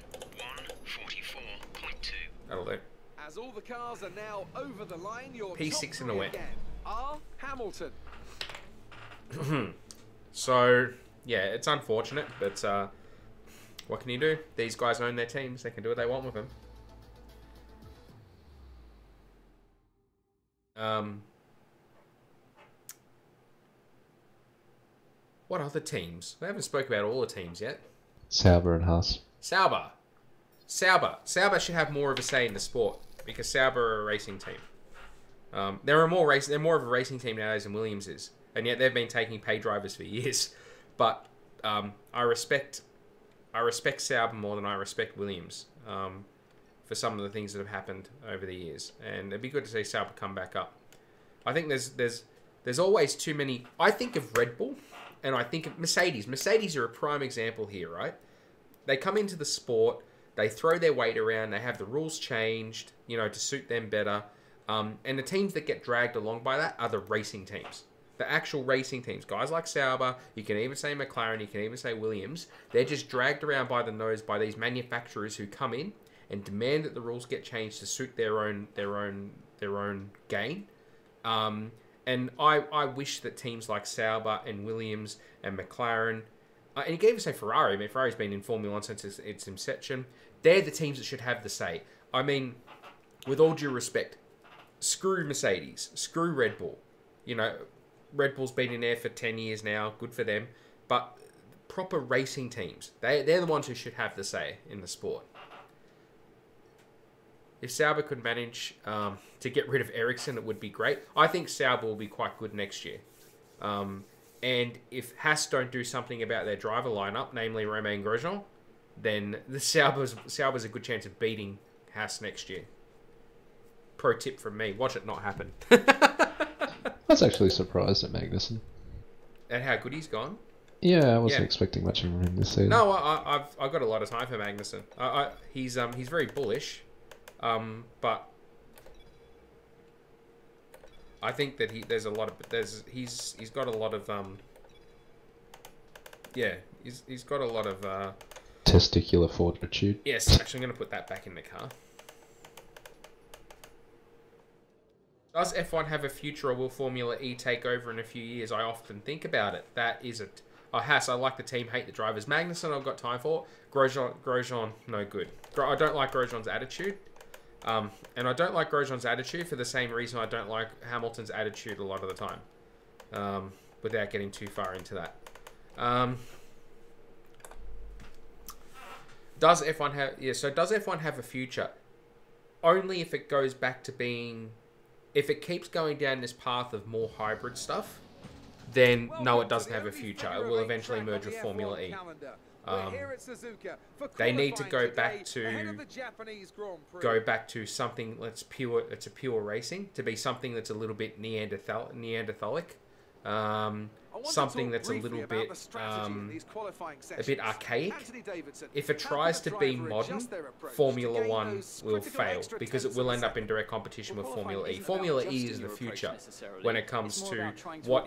144.2.
That'll do.
As all the cars are now over the line, your
P6
top
in the
three
wet.
again are Hamilton.
So, yeah, it's unfortunate, but what can you do? These guys own their teams. They can do what they want with them. What other teams? We haven't spoke about all the teams yet.
Sauber and Haas.
Sauber should have more of a say in the sport because Sauber are a racing team. They're more of a racing team nowadays than Williams is, and yet they've been taking pay drivers for years. But I respect Sauber more than I respect Williams for some of the things that have happened over the years, and it'd be good to see Sauber come back up. I think there's always too many. I think of Red Bull, and I think of Mercedes. Mercedes are a prime example here, right? They come into the sport, they throw their weight around, they have the rules changed, to suit them better. And the teams that get dragged along by that are the racing teams. The actual racing teams. Guys like Sauber, you can even say McLaren, you can even say Williams. They're just dragged around by the nose by these manufacturers who come in and demand that the rules get changed to suit their own gain. And I wish that teams like Sauber and Williams and McLaren, and you can even say Ferrari. I mean, Ferrari's been in Formula 1 since its inception. They're the teams that should have the say. I mean, with all due respect, screw Mercedes, screw Red Bull. Red Bull's been in there for 10 years now. Good for them. But proper racing teams, they're the ones who should have the say in the sport. If Sauber could manage to get rid of Ericsson, it would be great. I think Sauber will be quite good next year. And if Haas don't do something about their driver lineup, namely Romain Grosjean, then the Sauber's a good chance of beating Haas next year. Pro tip from me, watch it not happen.
I was actually surprised at Magnussen.
At how good he's gone?
Yeah, I wasn't expecting much from him this season.
No, I've got a lot of time for Magnussen. He's very bullish, but I think that he's got a lot of he's got a lot of
testicular fortitude.
Yes, actually, I'm going to put that back in the car. Does F1 have a future, or will Formula E take over in a few years? I often think about it. That is it. Haas, I like the team, hate the drivers. Magnussen, I've got time for. Grosjean, no good. I don't like Grosjean's attitude. And I don't like Grosjean's attitude for the same reason I don't like Hamilton's attitude a lot of the time. Without getting too far into that. Does F1 have... Yeah, so does F1 have a future? Only if it goes back to being... If it keeps going down this path of more hybrid stuff, then no, it doesn't have a future. It will eventually merge with Formula E. They need to go back to something that's pure. It's a pure racing, to be something that's a little bit Neanderthalic. Something that's a little bit archaic. If it tries to be modern, Formula 1 will fail because it will end up in direct competition with Formula E. Formula E is the future when it comes to what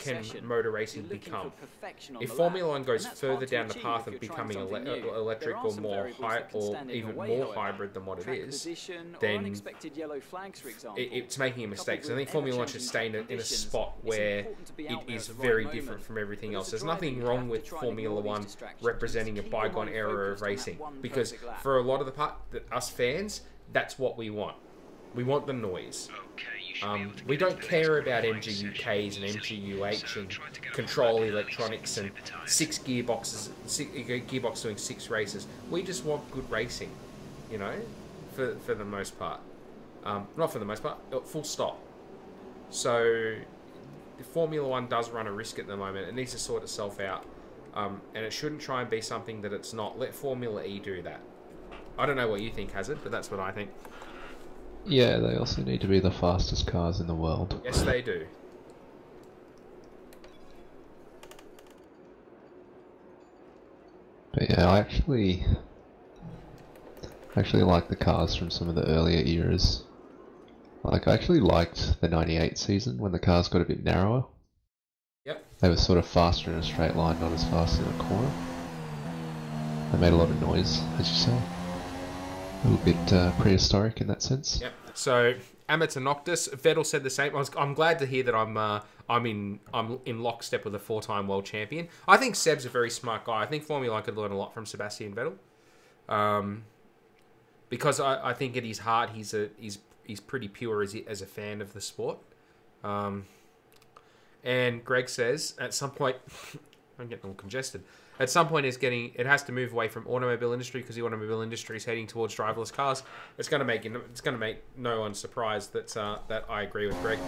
can motor racing become. If Formula 1 goes further down the path of becoming electric or even more hybrid than what it is, then it's making a mistake. So I think Formula 1 should stay in a spot where it is very different from everything else. There's nothing wrong with Formula 1 representing a bygone era of racing, because for a lot of us fans, that's what we want. We want the noise. We don't care about MGU-Ks and MGU-H and control electronics and six gearbox doing 6 races. We just want good racing, for the most part. Not for the most part, full stop. So the Formula One does run a risk at the moment. It needs to sort itself out. And it shouldn't try and be something that it's not. Let Formula E do that. I don't know what you think, Hazard, but that's what I think.
Yeah, they also need to be the fastest cars in the world.
Yes, they do.
But yeah, I actually like the cars from some of the earlier eras. Like, I actually liked the 98 season when the cars got a bit narrower.
Yep.
They were sort of faster in a straight line, not as fast in a corner. They made a lot of noise, as you say. A little bit prehistoric in that sense.
Yep. So Amateur Noctis, Vettel said the same. I'm glad to hear that I'm in lockstep with a 4-time world champion. I think Seb's a very smart guy. I think Formula 1 could learn a lot from Sebastian Vettel. Because I think at his heart he's pretty pure as a fan of the sport. And Greg says at some point I'm getting all congested. At some point, it has to move away from automobile industry because the automobile industry is heading towards driverless cars. It's going to make no one surprised that I agree with Greg.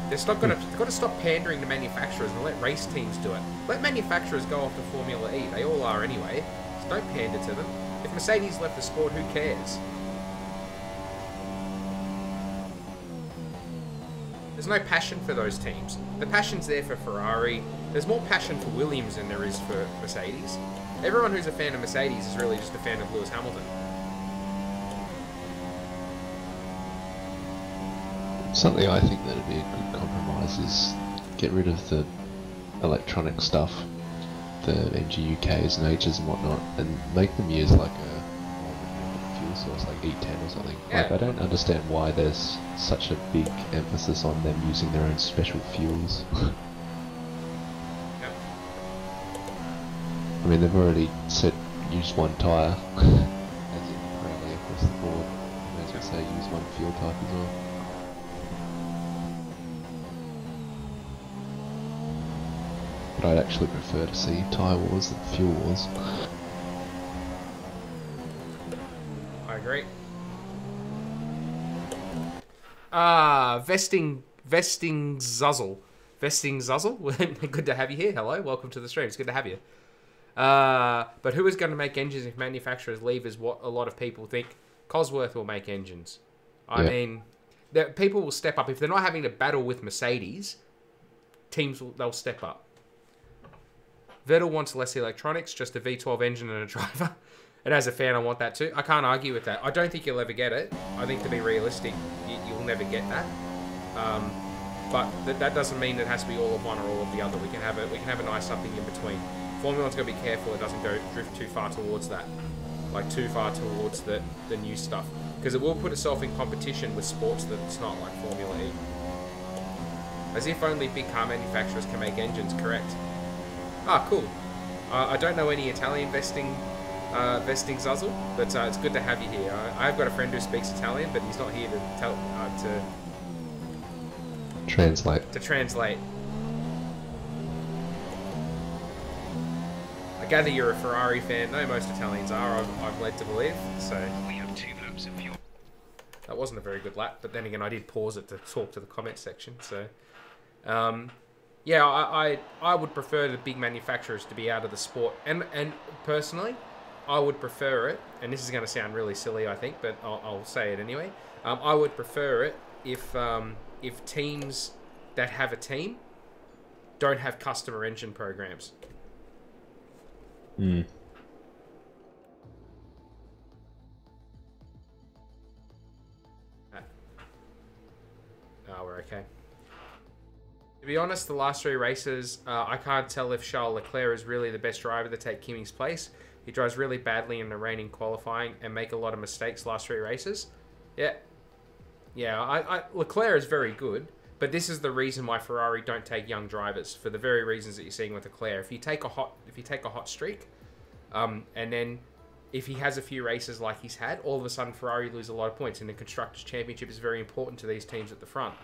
They've got to stop pandering to manufacturers and let race teams do it. Let manufacturers go off to Formula E. They all are anyway. So don't pander to them. If Mercedes left the sport, who cares? There's no passion for those teams. The passion's there for Ferrari. There's more passion for Williams than there is for Mercedes. Everyone who's a fan of Mercedes is really just a fan of Lewis Hamilton.
Something I think that'd be a good compromise is get rid of the electronic stuff, the MGUKs and H's and whatnot, and make them use like a more renewable fuel source like E10 or something.
Yeah.
Like, I don't understand why there's such a big emphasis on them using their own special fuels.
Yep.
I mean, they've already said use one tyre, as in apparently across the board. You may as well say use one fuel type as well. But I'd actually prefer to see tyre wars than fuel wars.
I agree. Vesting Zuzzle. Vesting Zuzzle? Good to have you here. Hello, welcome to the stream. It's good to have you. But who is going to make engines if manufacturers leave is what a lot of people think. Cosworth will make engines. I mean, people will step up. If they're not having to battle with Mercedes, they'll step up. Vettel wants less electronics, just a V12 engine and a driver. And as a fan, I want that too. I can't argue with that. I don't think you'll ever get it. I think to be realistic, you'll never get that. But that doesn't mean it has to be all of one or all of the other. We can have a nice something in between. Formula 1's got to be careful it doesn't go drift too far towards that. Like too far towards the new stuff. Because it will put itself in competition with sports that's not like Formula E. As if only big car manufacturers can make engines, correct. Ah, cool. I don't know any Italian vesting Zuzzle, but it's good to have you here. I've got a friend who speaks Italian, but he's not here to
translate.
To translate. I gather you're a Ferrari fan. No, most Italians are. I'm led to believe. So
We have 2 laps of fuel.
that wasn't a very good lap, but then again, I did pause it to talk to the comment section. So. Yeah, I would prefer the big manufacturers to be out of the sport. And personally, I would prefer it, and this is going to sound really silly, I think, but I'll say it anyway. I would prefer it if teams that have a team don't have customer engine programs.
Mm.
Oh, we're okay. To be honest, the last 3 races, I can't tell if Charles Leclerc is really the best driver to take Kimi's place. He drives really badly in the rain in qualifying and make a lot of mistakes last 3 races. Yeah. Leclerc is very good, but this is the reason why Ferrari don't take young drivers, for the very reasons that you're seeing with Leclerc. If you take a hot streak, and then if he has a few races like he's had, all of a sudden Ferrari lose a lot of points, and the Constructors' Championship is very important to these teams at the front.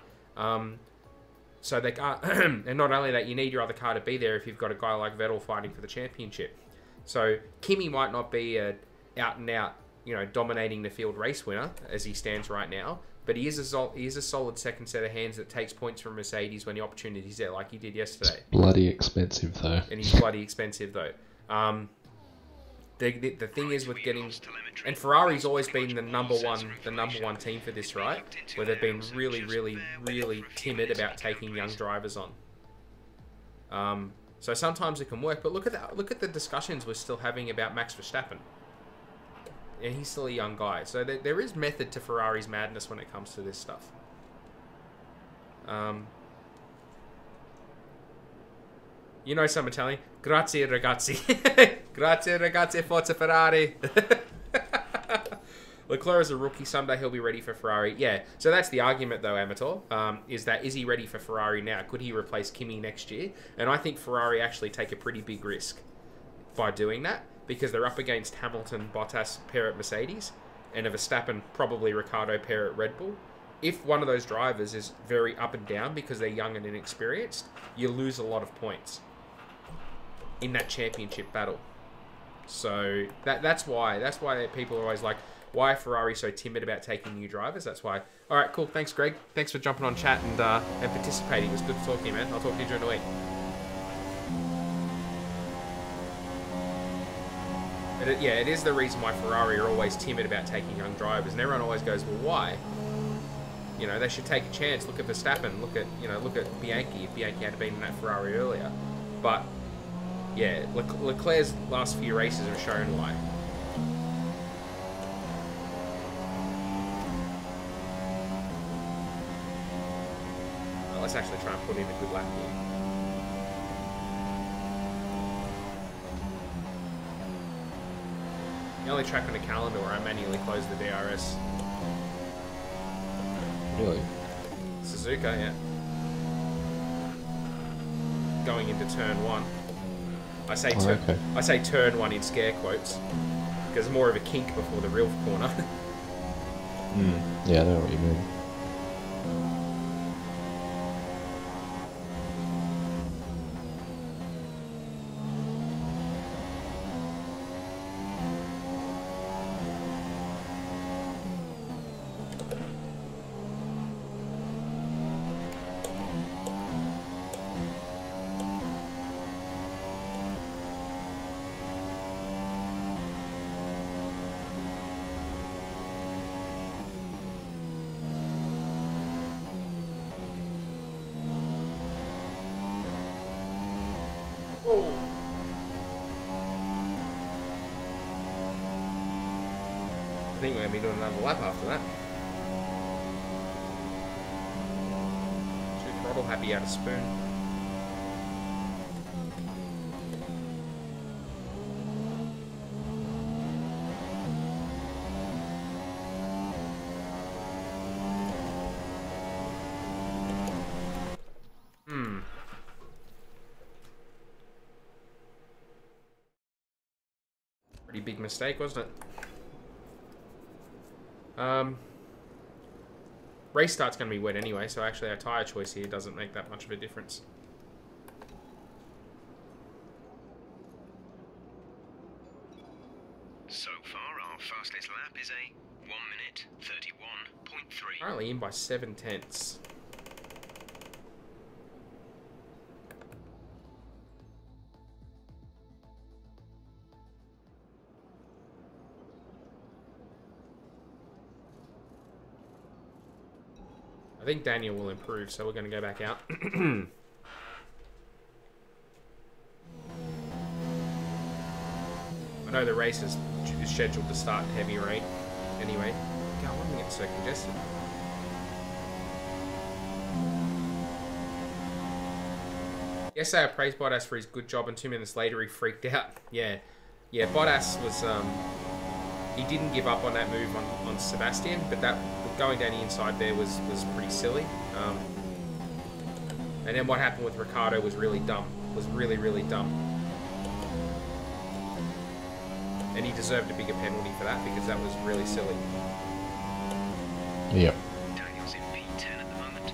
So they can't, and not only that, you need your other car to be there if you've got a guy like Vettel fighting for the championship. So Kimi might not be a out and out, dominating the field race winner as he stands right now. But he is a solid second set of hands that takes points from Mercedes when the opportunity's there, like he did yesterday.
Bloody expensive though.
And he's bloody expensive though. The thing is with getting, and Ferrari's always been the number one team for this, right? Where they've been really, really, really timid about taking young drivers on. So sometimes it can work, but look at the discussions we're still having about Max Verstappen. And he's still a young guy. So there is method to Ferrari's madness when it comes to this stuff. You know some Italian? Grazie ragazzi. Grazie ragazzi, forza Ferrari. Leclerc is a rookie. Someday he'll be ready for Ferrari. Yeah, so that's the argument though, Amator. Is he ready for Ferrari now? Could he replace Kimi next year? And I think Ferrari actually take a pretty big risk by doing that, because they're up against Hamilton, Bottas, pair at Mercedes, and a Verstappen, probably Ricciardo pair at Red Bull. If one of those drivers is very up and down because they're young and inexperienced, you lose a lot of points in that championship battle. So that's why people are always like, why are Ferrari so timid about taking new drivers? That's why. All right, cool. Thanks, Greg. Thanks for jumping on chat and participating. It was good to talk to you, man. I'll talk to you during the week. It is the reason why Ferrari are always timid about taking young drivers, and everyone always goes, well, why? They should take a chance. Look at Verstappen. Look at Bianchi. If Bianchi had been in that Ferrari earlier, but yeah, Leclerc's last few races have shown why. Well, let's actually try and put in a good lap here. The only track on the calendar where I manually close the DRS.
Really?
Suzuka, yeah. Going into turn 1. I say turn 1 in scare quotes because it's more of a kink before the real corner.
Yeah, I know what you mean.
I think we're going to be doing another lap after that. Should throttle happy out of spoon. Pretty big mistake, wasn't it? Race start's going to be wet anyway, so actually our tyre choice here doesn't make that much of a difference.
So far, our fastest lap is a 1 minute 31.3.
Currently in by 7/10. I think Daniel will improve, so we're going to go back out. I know the race is scheduled to start in heavy rain. Anyway, God, I'm getting so congested. Yesterday I praised Bottas for his good job, and 2 minutes later he freaked out. Yeah, Bottas was... he didn't give up on that move on Sebastian, but that going down the inside there was pretty silly. And then what happened with Ricciardo was really dumb. Was really, really dumb. And he deserved a bigger penalty for that because that was really silly.
Yep.
Daniel's in P10 at the moment.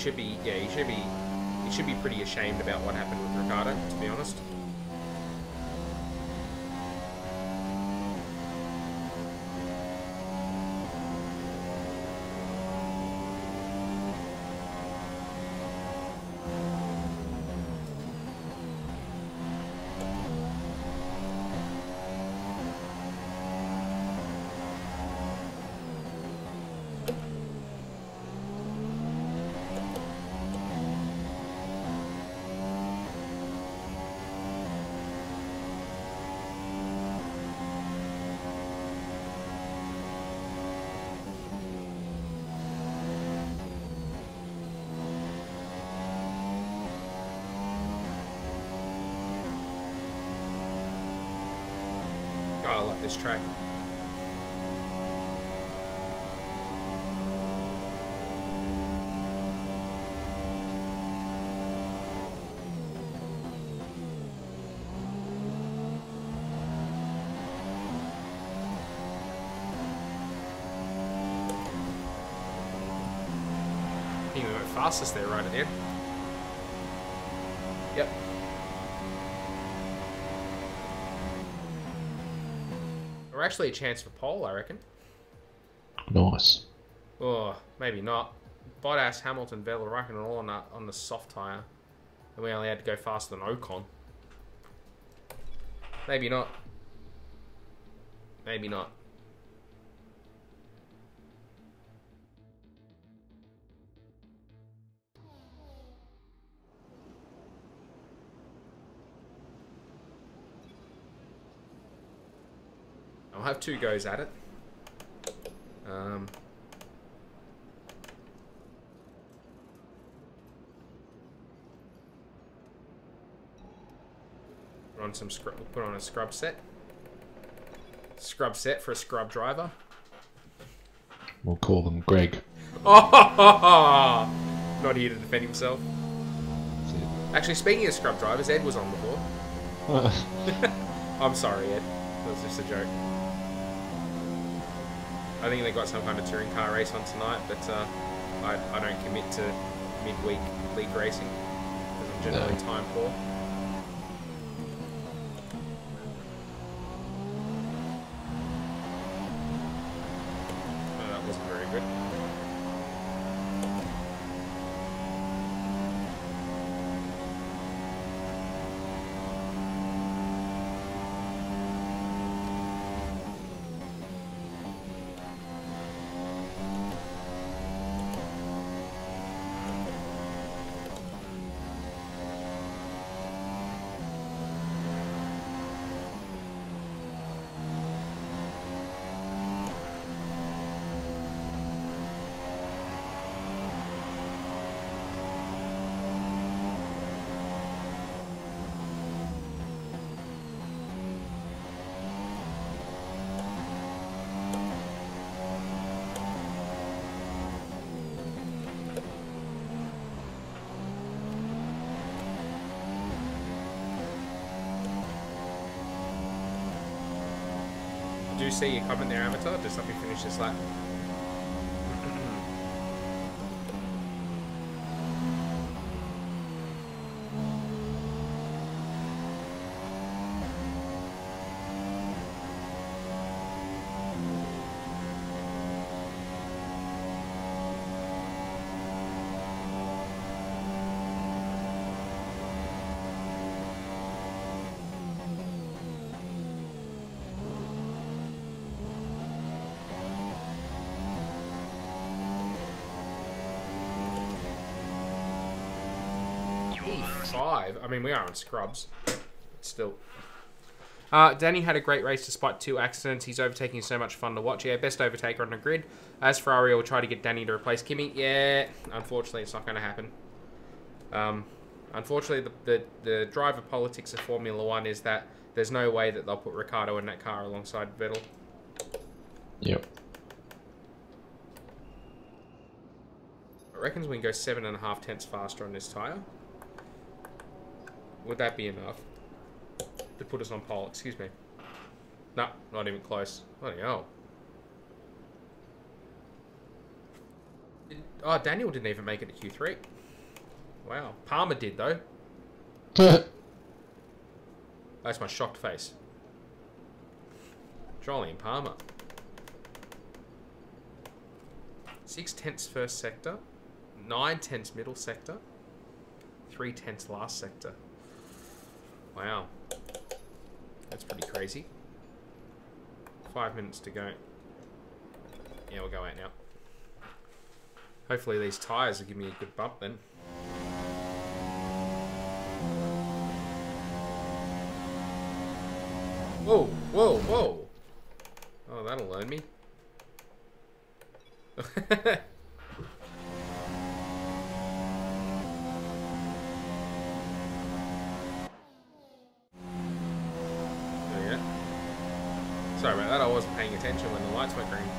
should be. Yeah, he should be. He should be pretty ashamed about what happened with Ricciardo, to be honest. Oh, I love this track. I think we went fastest there right at the end. Yep. Or actually a chance for pole, I reckon.
Nice.
Oh, maybe not. Bottas, Hamilton, Vettel, Raikkonen all on the soft tyre. And we only had to go faster than Ocon. Maybe not. Maybe not. I'll have 2 goes at it. Put on a scrub set. Scrub set for a scrub driver.
We'll call them Greg.
Oh, not here to defend himself.
That's it.
Actually, speaking of scrub drivers, Ed was on before. I'm sorry, Ed. That was just a joke. I think they got some kind of touring car race on tonight, but I don't commit to midweek league racing because I'm generally time poor. Oh, that wasn't very good. Do see your comment there, Amateur. Just let me finish this lap. Five. I mean, we are on scrubs. But still. Danny had a great race despite 2 accidents. He's overtaking so much fun to watch. Yeah, best overtaker on the grid. As Ferrari will try to get Danny to replace Kimi. Yeah, unfortunately, it's not going to happen. Unfortunately, the driver politics of Formula 1 is that there's no way that they'll put Ricciardo in that car alongside Vettel.
Yep.
I reckon we can go 7.5 tenths faster on this tyre. Would that be enough to put us on pole? Excuse me. No, not even close. Bloody hell. Oh, Daniel didn't even make it to Q3. Wow. Palmer did, though. That's my shocked face. Jolly and Palmer. 6/10 first sector. 9/10 middle sector. 3/10 last sector. Wow. That's pretty crazy. 5 minutes to go. Yeah, we'll go out now. Hopefully these tyres will give me a good bump then. Whoa, whoa, whoa. Oh, that'll learn me. Sorry about that, I wasn't paying attention when the lights went green.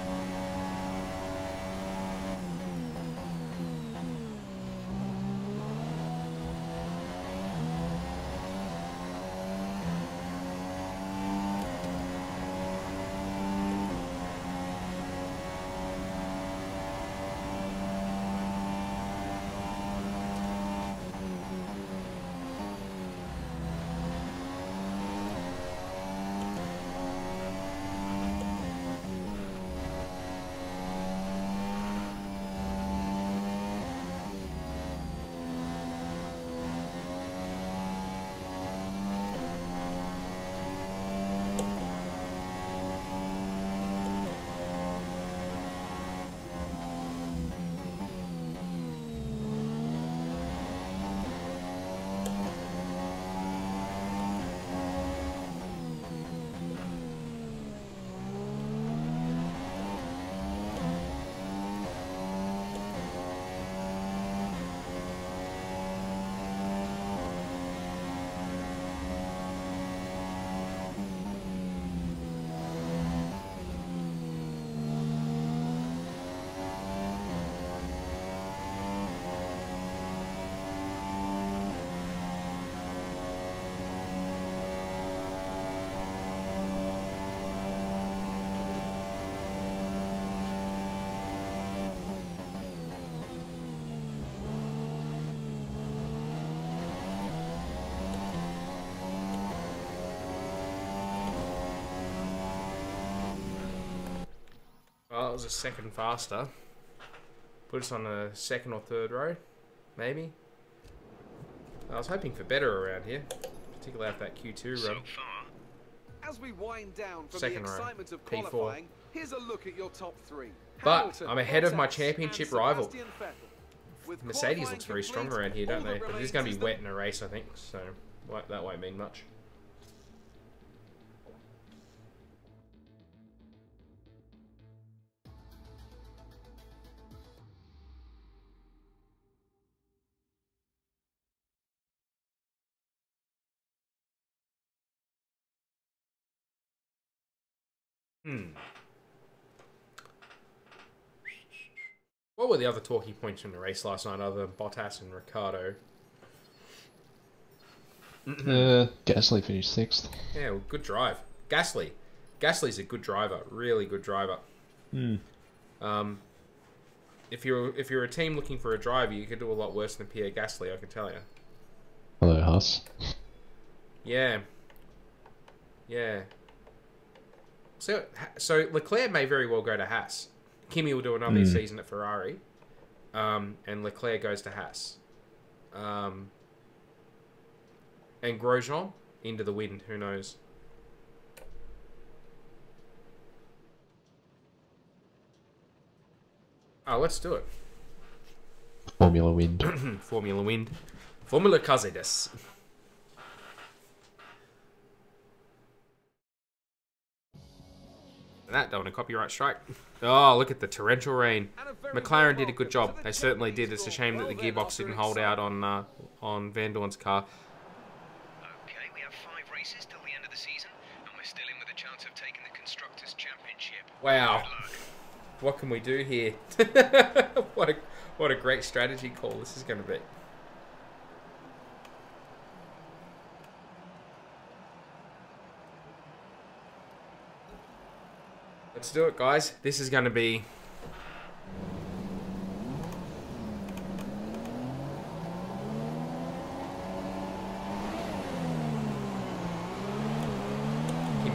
Well, it was a second faster. Put us on a second or third row, maybe. I was hoping for better around here, particularly after that Q2 run.
As we wind down from
Second
the
row,
excitement of
P4.
qualifying, here's a look at your top three.
But
Hamilton,
I'm ahead of my
Bottas,
championship
and
rival.
Sebastian Vettel. With
Mercedes
qualifying
looks very strong
complete,
around here, don't
all
they?
that
But it's
remains
going to
is
be
the
wet in a race, I think, so that won't mean much. What were the other talking points in the race last night other than Bottas and Ricciardo?
Gasly finished 6th.
Yeah, well, good drive. Gasly's a good driver, really good driver. If you're a team looking for a driver, you could do a lot worse than Pierre Gasly, I can tell you.
Hello, Haas.
Yeah. So Leclerc may very well go to Haas. Kimi will do another season at Ferrari, and Leclerc goes to Haas. And Grosjean into the wind. Who knows? Oh, let's do it.
Formula Wind.
Formula Wind. Formula Casidas. That don't want a copyright strike. Oh, look at the torrential rain. McLaren did a good job. They certainly did. It's a shame that the gearbox didn't hold out on Van Dorn's car.
Okay, we have 5 races till the end of the season, and we're still in with a chance of taking the Constructors' Championship.
Wow.
Good luck.
What can we do here? what a great strategy call this is going to be. Let's do it, guys. This is going to be...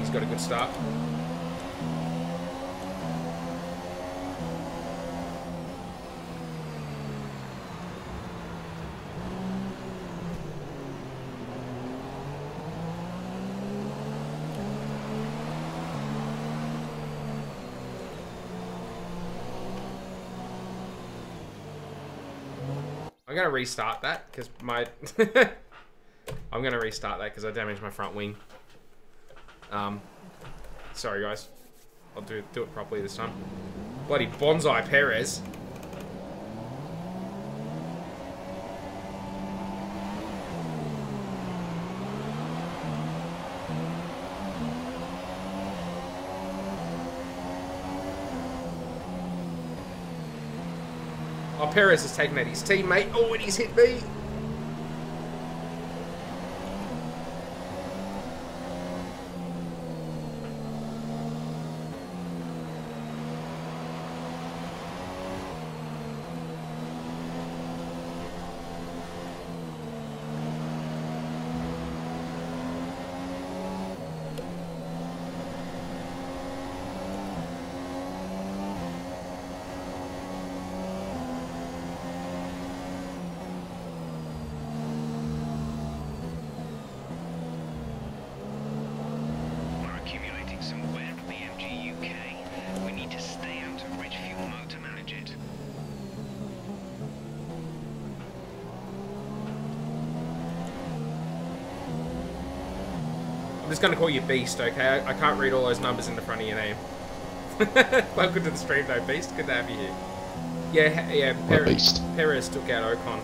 he's got a good start. I'm gonna restart that because my I'm gonna restart that because I damaged my front wing. Sorry guys, I'll do it properly this time. Bloody Bonsai Perez. Oh, Perez has taken out his teammate. Oh, and he's hit me. I'm just going to call you Beast, okay? I can't read all those numbers in the front of your name. Welcome to the stream, though, Beast. Good to have you here. Yeah, Perez took out Ocon.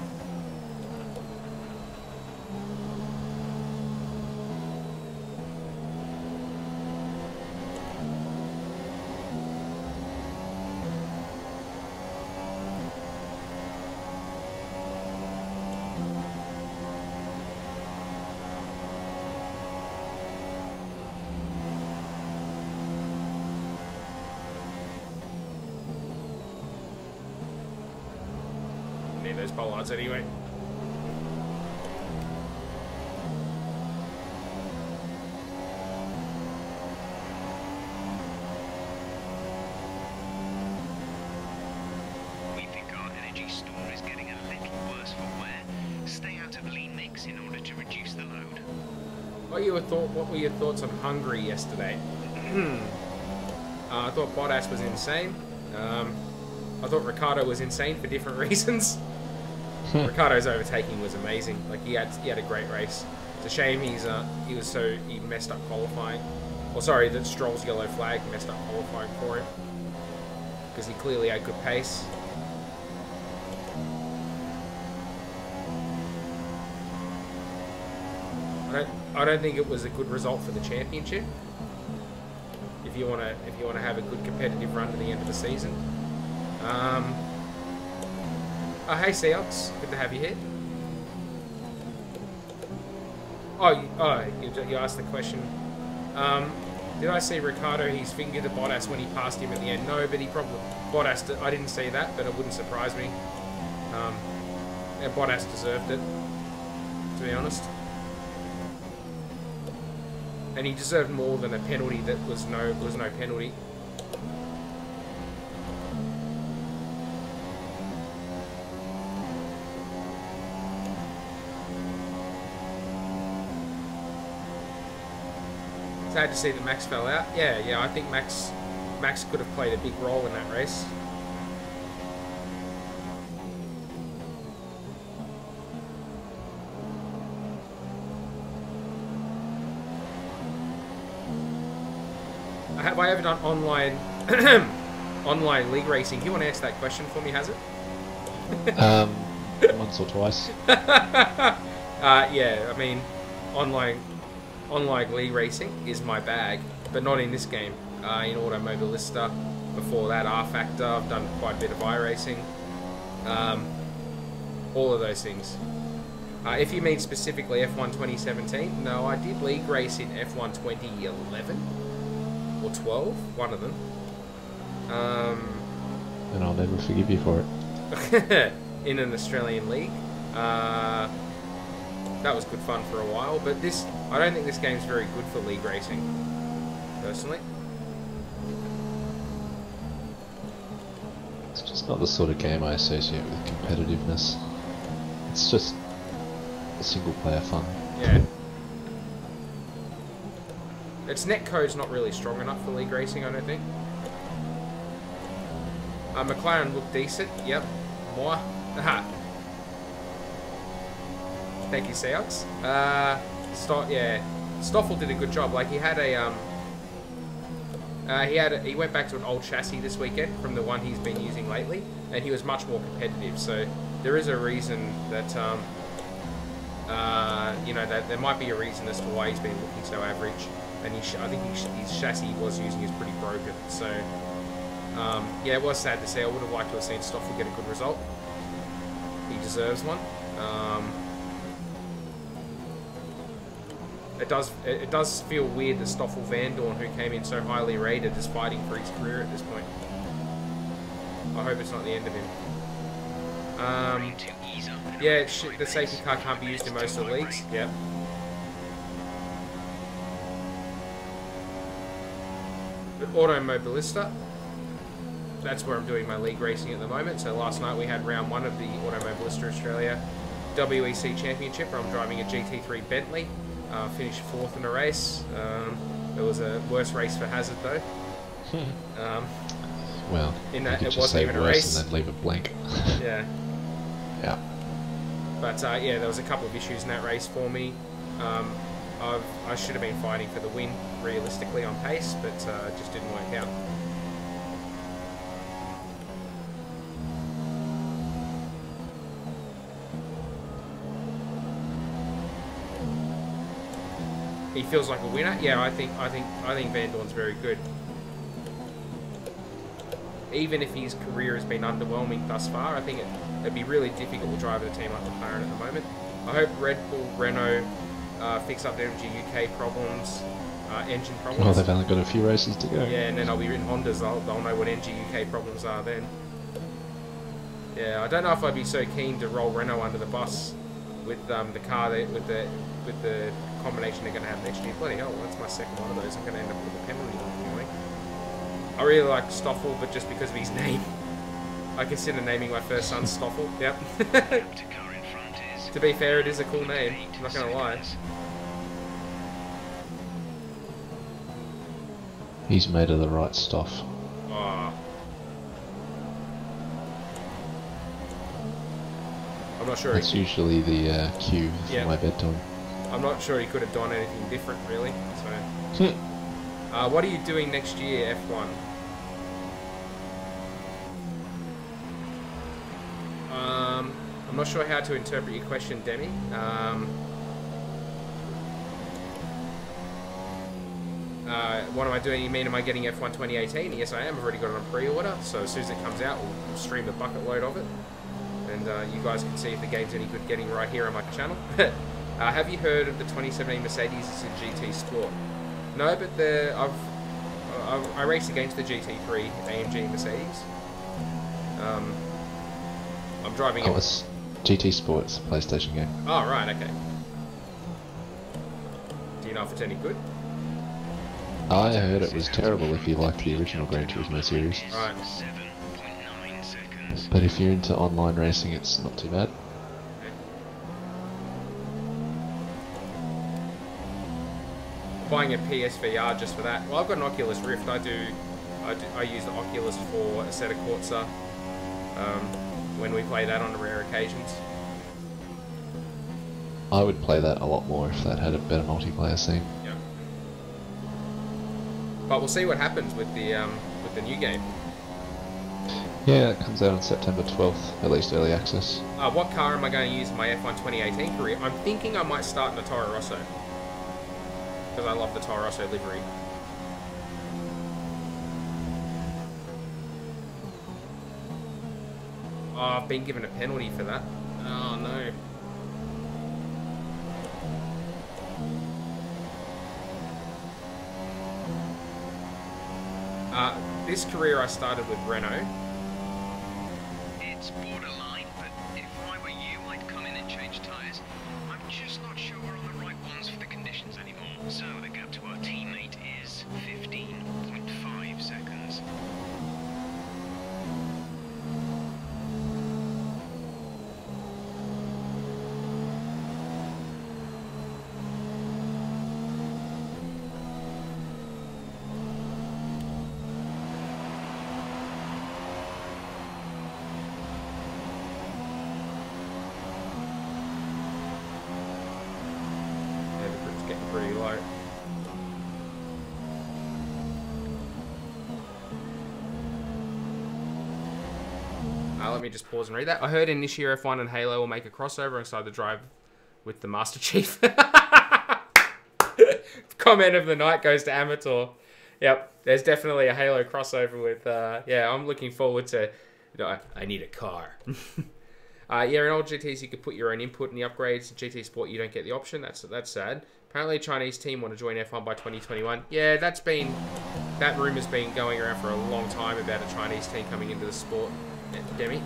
Those bollards anyway.
We think our energy store is getting a little worse for wear. Stay out of lean mix in order to reduce the load.
What were your thoughts on Hungary yesterday? I thought Bottas was insane. I thought Ricciardo was insane for different reasons. Ricciardo's overtaking was amazing. Like he had a great race. It's a shame he messed up qualifying. Well, sorry, that Stroll's yellow flag messed up qualifying for him because he clearly had good pace. I don't think it was a good result for the championship. If you wanna have a good competitive run to the end of the season. Oh, hey Seox, good to have you here. You asked the question. Did I see Ricciardo? He's fingered the Bottas when he passed him at the end. No, but he probably I didn't see that, but it wouldn't surprise me. And Bottas deserved it, to be honest. And he deserved more than a penalty that was no penalty. Sad to see that Max fell out. Yeah, I think Max could have played a big role in that race. Have I ever done online online league racing? Do you want to answer that question for me, has it?
Once or twice.
Yeah, I mean, online league racing is my bag, but not in this game. In Automobilista, before that, R Factor, I've done quite a bit of iRacing. All of those things. If you mean specifically F1 2017, no, I did league race in F1 2011 or 12, one of them.
And I'll never forgive you for
it. In an Australian league. That was good fun for a while, but I don't think this game's very good for league racing. personally.
It's just not the sort of game I associate with competitiveness. It's just single player fun.
Yeah. Its netcode's not really strong enough for league racing, I don't think. McLaren looked decent. Yep. More. Thank you, Seox. Stoffel did a good job. Like he had he went back to an old chassis this weekend from the one he's been using lately, and he was much more competitive. So there is a reason that that there might be a reason as to why he's been looking so average. And I think his chassis he was using is pretty broken. So yeah, it was sad to see. I would have liked to have seen Stoffel get a good result. He deserves one. It does feel weird that Stoffel Vandoorne, who came in so highly rated, is fighting for his career at this point. I hope it's not the end of him. Yeah, the safety car can't be used in most of the leagues. Yep. The Automobilista. That's where I'm doing my league racing at the moment. So last night we had round 1 of the Automobilista Australia WEC Championship, where I'm driving a GT3 Bentley. Finished 4th in a race. It was a worse race for Hazard though.
Well,
in that it
just
wasn't
say
even a
worse
race.
and then leave it blank.
Yeah.
Yeah.
But yeah, there was a couple of issues in that race for me. I should have been fighting for the win realistically on pace, but it just didn't work out. He feels like a winner. Yeah, I think Vandoorne's very good. Even if his career has been underwhelming thus far, I think it'd be really difficult to drive a team like McLaren at the moment. I hope Red Bull, Renault fix up their MG UK problems, engine problems.
Well, they've only got a few races to go.
Yeah, and then I'll be in Hondas. They'll know what MG UK problems are then. Yeah, I don't know if I'd be so keen to roll Renault under the bus with the car with the combination they're going to have next year. Bloody hell, that's my second one of those. I'm going to end up with a penalty on anyway. I really like Stoffel, but just because of his name. I consider naming my first son Stoffel. Yep. To be fair, it is a cool name. I'm not going to lie.
He's made of the right stuff.
Oh. I'm not sure.
That's usually the cue for my bedtime.
I'm not sure he could have done anything different, really. So, what are you doing next year, F1? I'm not sure how to interpret your question, Demi. What am I doing? You mean, am I getting F1 2018? Yes, I am. I've already got it on pre-order, so as soon as it comes out, we'll stream a bucket load of it. And you guys can see if the game's any good getting right here on my channel. Have you heard of the 2017 Mercedes? It's a GT Sport. No, but I raced against the GT3 AMG Mercedes. I'm driving.
Oh, it's GT Sports, PlayStation game.
Oh right, okay. Do you know if it's any good?
I heard it was terrible if you liked the original Gran Turismo series.
Right.
But if you're into online racing, it's not too bad.
Buying a PSVR just for that. Well, I've got an Oculus Rift. I use the Oculus for Assetto Corsa when we play that on rare occasions.
I would play that a lot more if that had a better multiplayer scene.
Yeah. But we'll see what happens with the new game.
Yeah, it comes out on September 12th, at least early access.
What car am I going to use in my F1 2018 career? I'm thinking I might start in the Toro Rosso. Because I love the Toro Rosso livery. Oh, I've been given a penalty for that. Oh no. This career I started with Renault.
It's borderline, but if I were you, I'd come in and change tyres. I'm just not sure we're on the right ones for the conditions anymore. So the gap to our teammate is 15
let me just pause and read that. I heard in this year F1 and Halo will make a crossover inside the drive with the Master Chief. Comment of the night goes to Amateur. Yep, there's definitely a Halo crossover with... yeah, I'm looking forward to... You know, I need a car. Yeah, in old GTs you could put your own input in the upgrades. In GT Sport you don't get the option. That's sad. Apparently a Chinese team want to join F1 by 2021. Yeah, that rumour's been going around for a long time about a Chinese team coming into the sport. Demi.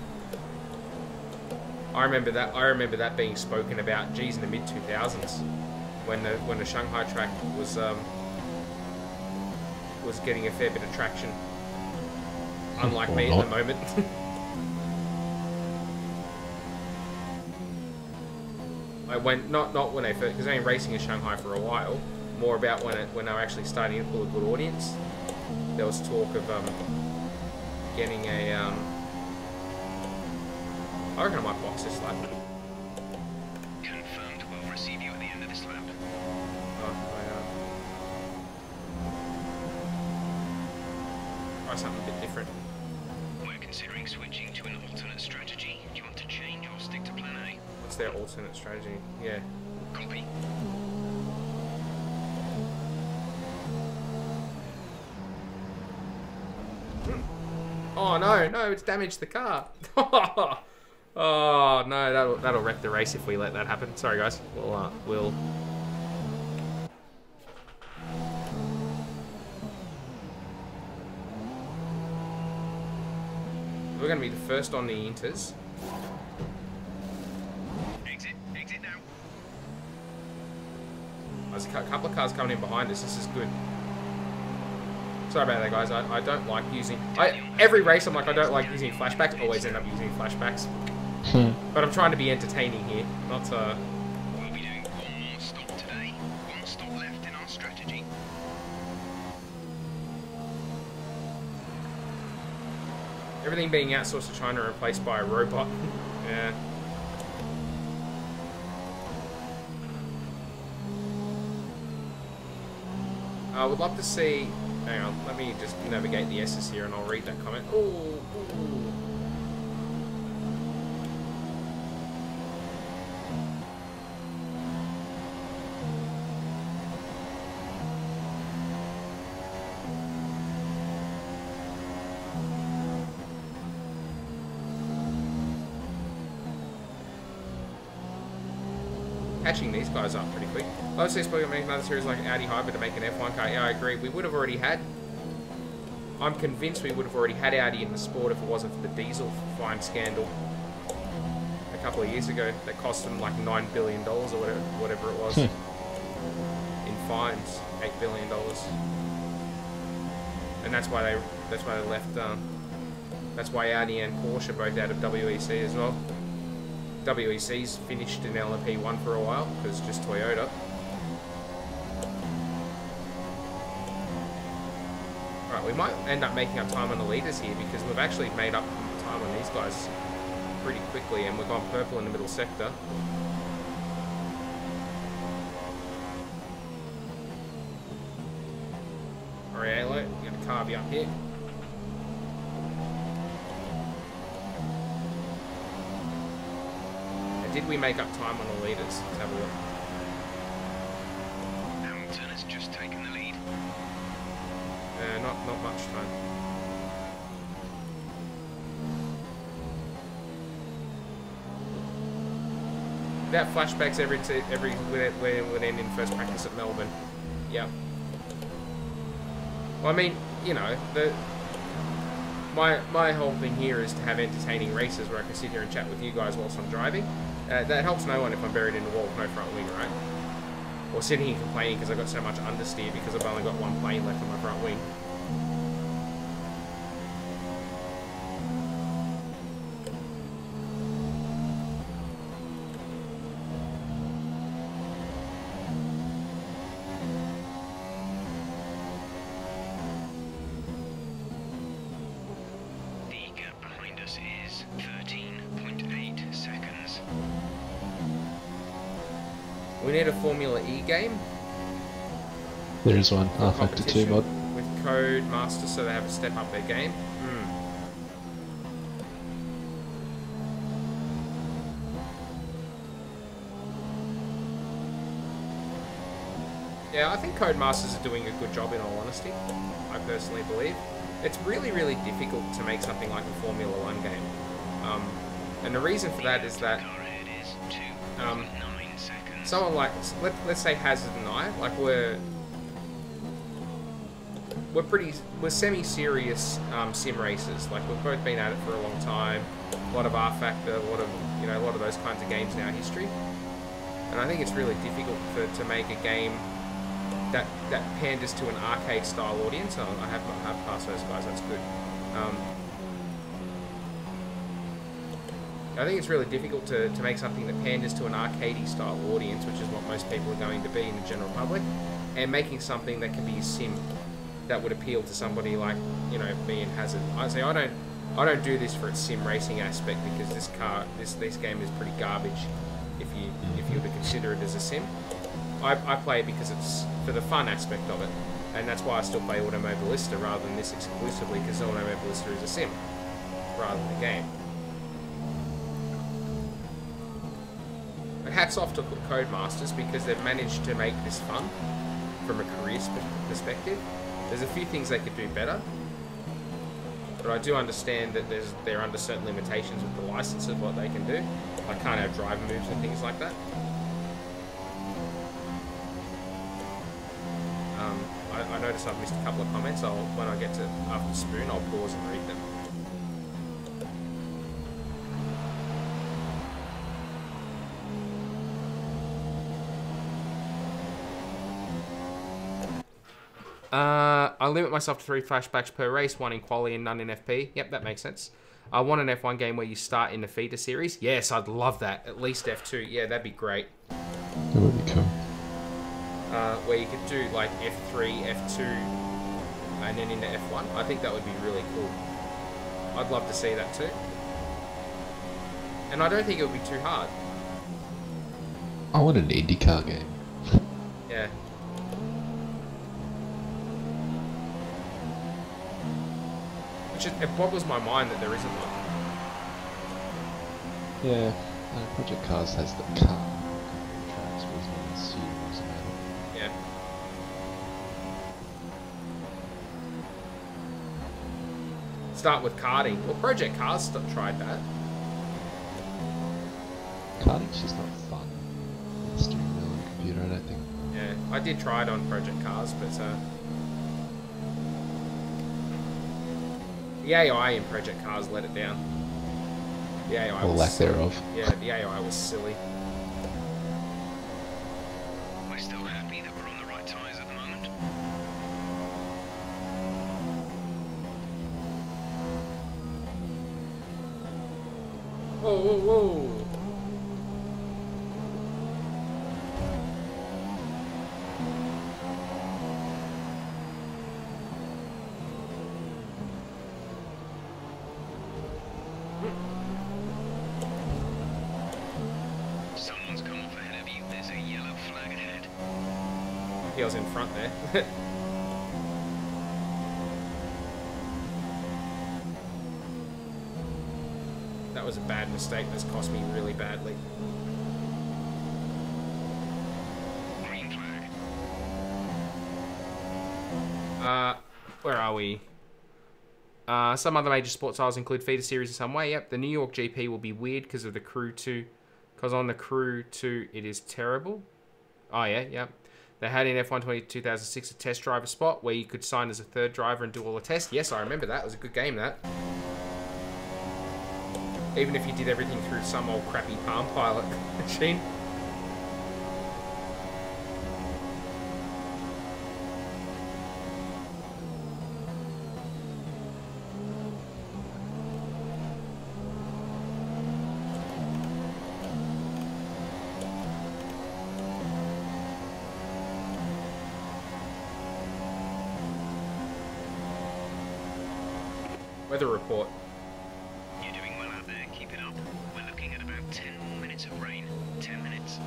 I remember that being spoken about, geez, in the mid 2000s when the Shanghai track was getting a fair bit of traction. Unlike me at the moment. I went not when they first, because I've been racing in Shanghai for a while. More about when they were actually starting to pull a good audience. There was talk of getting a. I reckon I might box this lap.
Confirmed. We'll receive you at the end of this lap.
Try something a bit different.
We're considering switching to an alternate strategy. Do you want to change or stick to plan A?
What's their alternate strategy? Yeah.
Copy.
Oh no, it's damaged the car. Oh no, that'll wreck the race if we let that happen. Sorry guys, we'll. We're going to be the first on the Inters.
Exit now.
There's a couple of cars coming in behind us. This is good. Sorry about that, guys. I don't like using... every race, I'm like, I don't like using flashbacks. Always end up using flashbacks. But I'm trying to be entertaining here, not to...
We'll be doing one more stop today. One stop left in our strategy.
Everything being outsourced to China and replaced by a robot. Yeah. I would love to see... Hang on, let me just navigate the S's here and I'll read that comment. Ooh. Catching these guys up pretty quick. Obviously, spoke about making another series like an Audi Hybrid to make an F1 car. Yeah, I agree. We would have already had... I'm convinced we would have already had Audi in the sport if it wasn't for the diesel fine scandal a couple of years ago that cost them like $9 billion or whatever it was in fines, $8 billion, and that's why they left. That's why Audi and Porsche are both out of WEC as well. WEC's finished in LMP1 for a while because it's just Toyota. Right, we might end up making up time on the leaders here because we've actually made up time on these guys pretty quickly and we've gone purple in the middle sector. Ariello, we're going to carve you up here. Did we make up time on the leaders? Let's have a look.
Hamilton has just taken the lead.
Not much time. Without flashbacks would end in first practice at Melbourne. Yeah. Well, I mean, you know, my whole thing here is to have entertaining races where I can sit here and chat with you guys whilst I'm driving. That helps no one if I'm buried in the wall with no front wing, right? Or sitting here complaining because I've got so much understeer because I've only got one plane left on my front wing.
The gap behind us is 13.8 seconds.
We need a Formula E game.
There is one, R-Factor 2 mod.
With Code Master so they have to step up their game. Yeah, I think Codemasters are doing a good job, in all honesty. I personally believe. It's really, really difficult to make something like a Formula 1 game. And the reason for that is that someone like, let's say Hazard and I, like we're semi-serious sim racers. Like we've both been at it for a long time. A lot of R Factor, a lot of those kinds of games in our history. And I think it's really difficult to make a game that panders to an arcade style audience. I have passed those guys. That's good. I think it's really difficult to make something that panders to an arcadey style audience, which is what most people are going to be in the general public, and making something that can be a sim that would appeal to somebody like, you know, me and Hazard. I say I don't do this for its sim racing aspect, because this game is pretty garbage if you were to consider it as a sim. I play it because it's for the fun aspect of it, and that's why I still play Automobilista rather than this exclusively, because Automobilista is a sim rather than a game. But hats off to Codemasters, because they've managed to make this fun from a career perspective. There's a few things they could do better, but I do understand that they're under certain limitations with the license of what they can do. I can't have driver moves and things like that. I noticed I've missed a couple of comments. When I get to after Spoon, I'll pause and read them. I limit myself to 3 flashbacks per race, 1 in quali and none in FP. Yep, that makes sense. I want an F1 game where you start in the feeder series. Yes, I'd love that. At least F2. Yeah, that'd be great.
That would be cool.
Where you could do like F3, F2, and then into F1. I think that would be really cool. I'd love to see that too. And I don't think it would be too hard.
I want an IndyCar game.
Yeah. It boggles my mind that there isn't one.
Yeah, Project Cars has the car tracks, but it's not series about it.
Yeah. Start with karting. Well, Project Cars tried that.
Karting's just not fun with the steering wheel and computer, I don't think.
Yeah, I did try it on Project Cars, but the AI in Project Cars let it down. The AI
or
was
lack
silly.
thereof.
Yeah, the AI was silly.
We're still happy that we're on the right tyres at the moment.
Whoa, whoa, whoa!
Someone's come off ahead of you. There's a yellow flag ahead.
He was in front there. That was a bad mistake that's cost me really badly.
Green
Uh,
flag.
where are we? Some other major sports styles include feeder series in some way. Yep, the New York GP will be weird because of the Crew 2. Because on the Crew 2, it is terrible. Oh, yeah, yep. They had in F1 2006 a test driver spot where you could sign as a third driver and do all the tests. Yes, I remember that. It was a good game, that. Even if you did everything through some old crappy Palm Pilot machine. Weather report.
You're doing well out there. Keep it up. We're looking at about 10 more minutes of rain. 10 minutes.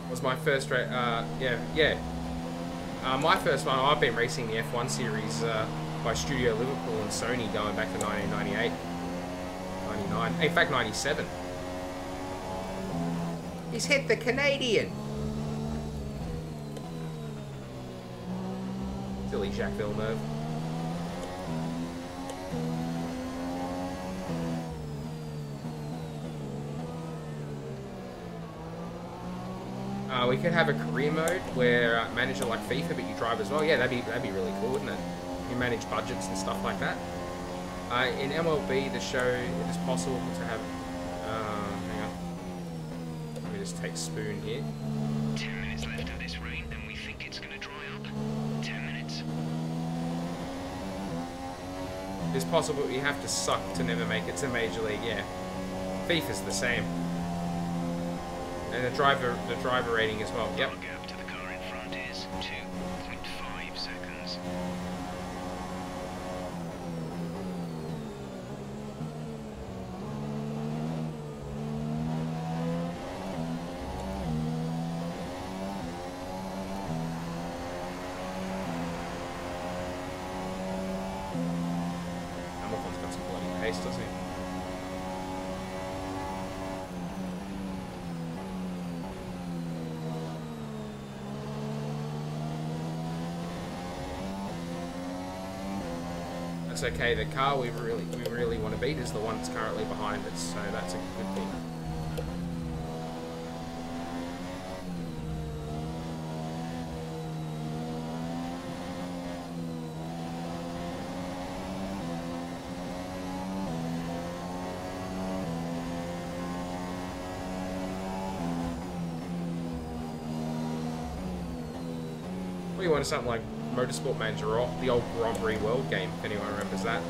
Was my first race. Yeah. My first one, I've been racing the F1 series by Studio Liverpool and Sony going back to 1998, 99, in fact 97. He's hit the Canadian. Silly Jacques Villeneuve. We could have a career mode where manager like FIFA, but you drive as well. Yeah, that'd be really cool, wouldn't it? You manage budgets and stuff like that. In MLB, the show, it is possible to have. Hang on. Let me just take Spoon here.
10 minutes left of this rain, and we think it's going to dry up. 10 minutes.
It's possible you have to suck to never make it to Major League. Yeah, FIFA's the same. And the driver rating as well. Yep.
Our gap to the car in front is 2.5 seconds.
Hamilton's got some bloody pace, doesn't he? That's okay. The car we really want to beat is the one that's currently behind us, so that's a good thing. We wanted something like Motorsport Manager or the old Grand Prix World game, if anyone remembers that.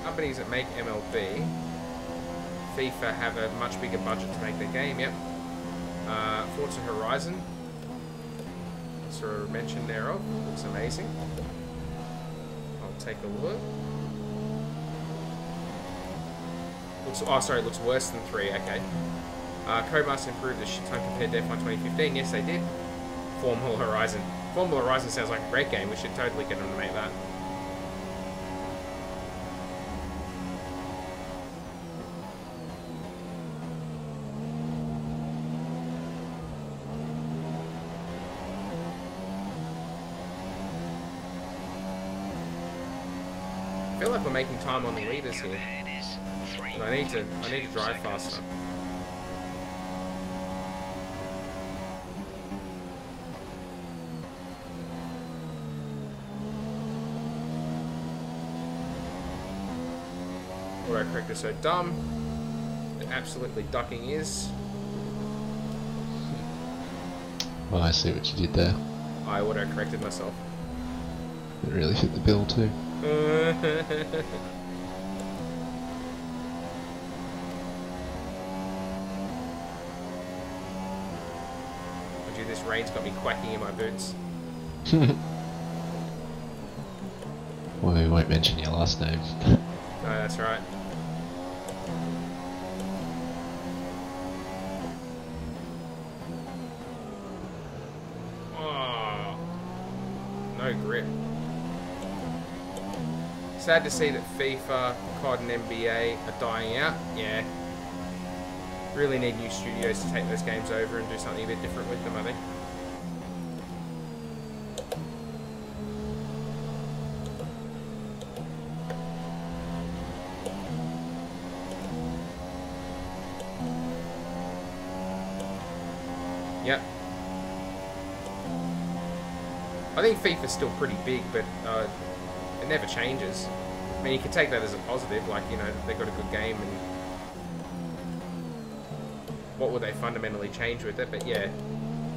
Companies that make MLB, FIFA have a much bigger budget to make their game, yep. Forza Horizon, sort of mention thereof, looks amazing. Take a look. Looks worse than 3, okay. Codemasters improved a shit ton compared to F1 2015. Yes, they did. Formula Horizon. Formula Horizon sounds like a great game. We should totally get them to make that. I feel like we're making time on the leaders here, but I need to drive faster. Autocorrect is so dumb. It absolutely ducking is.
Well, I see what you did there.
I auto-corrected myself.
It really fit the bill too. Dude, this rain's got me quacking in my boots. Well, we won't mention your last name.
No, that's right. Oh, no grip. Sad to see that FIFA, COD and NBA are dying out. Yeah. Really need new studios to take those games over and do something a bit different with them, I think. Yep. I think FIFA's still pretty big, but it never changes. I mean, you can take that as a positive, like, you know, they got a good game, and what would they fundamentally change with it? But yeah, it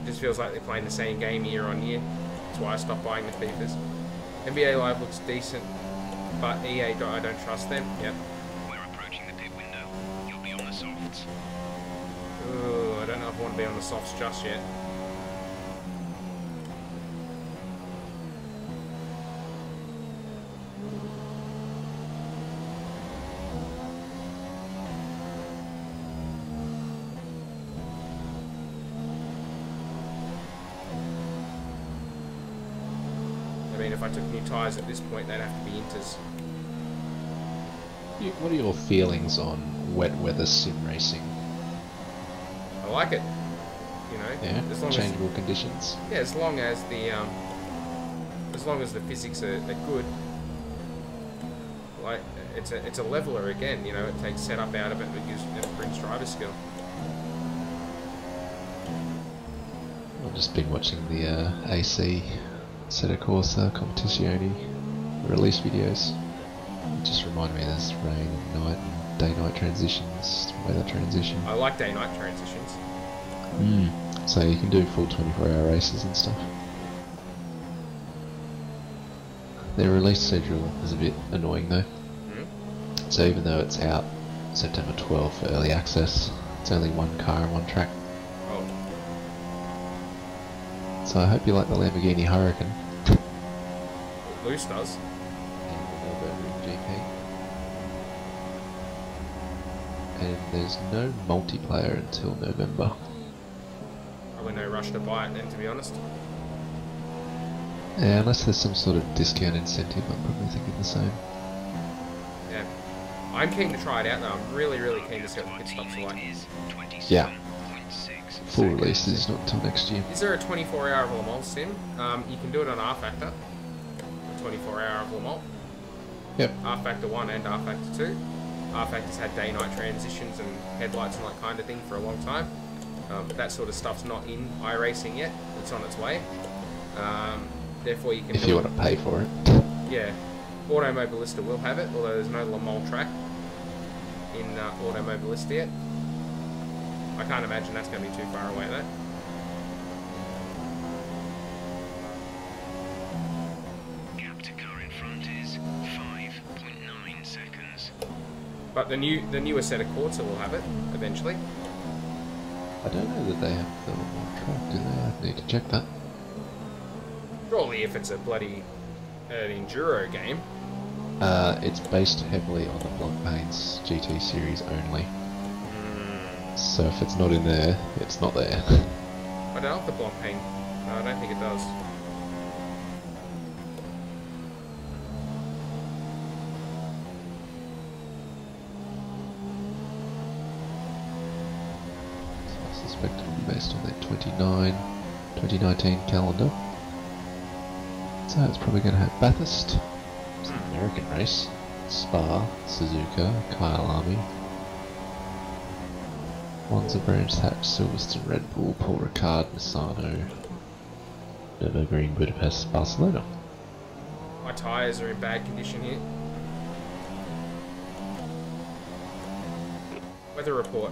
just feels like they're playing the same game year on year. That's why I stopped buying the FIFAs. NBA Live looks decent, but EA, I don't trust them. Yep.
We're approaching the pit window. You'll be on the softs.
Ooh, I don't know if I want to be on the softs just yet. mean, if I took new tyres at this point, they'd have to be Inters.
What are your feelings on wet weather sim racing?
I like it. You know,
Yeah,
as long
changeable conditions.
as as long as the physics are good. Like it's a leveler again. You know, it takes setup out of it, but it brings driver skill.
I've just been watching the AC Setta Corsa Competizione release videos. It just reminded me there's rain and night and day-night transitions, weather transition.
I like day-night transitions.
So you can do full 24-hour races and stuff. Their release schedule is a bit annoying though. So even though it's out September 12th for early access, it's only one car and one track.
Oh,
So I hope you like the Lamborghini Hurricane.
Loose does.
And the Nürburgring GP. And there's no multiplayer until November.
Probably no rush to buy it then, to be honest.
Yeah, unless there's some sort of discount incentive, I'm probably thinking the same.
Yeah. I'm keen to try it out though. I'm really, really keen to see what the pit stops are like.
Yeah. Full release is not until next year.
Is there a 24-hour Le Mans sim? You can do it on R Factor. 24-hour of Le Mans.
Yep.
R Factor 1 and R Factor 2. R Factor's had day-night transitions and headlights and that kind of thing for a long time. That sort of stuff's not in iRacing yet. It's on its way. Therefore, you can.
If you want to pay for it.
Yeah. Automobilista will have it, although there's no Le Mans track in Automobilista yet. I can't imagine that's going to be too far away though.
Gap to car in front is 5.9 seconds.
But the newer set of Corsa will have it eventually.
I don't know that they have the Le Mans track, do they? I need to check that.
Surely, if it's a bloody enduro game.
It's based heavily on the Blancpain's GT series only. So if it's not in there, it's not there.
I don't have the Blancpain. No, I don't think it does.
So I suspect it will be based on their 2019 calendar. So it's probably going to have Bathurst, it's an American race, Spa, Suzuka, Kyalami, Monza, Brands Hatch, Silverstone, Red Bull, Paul Ricard, Misano, Nürburgring, Budapest, Barcelona.
My tyres are in bad condition here. Weather report.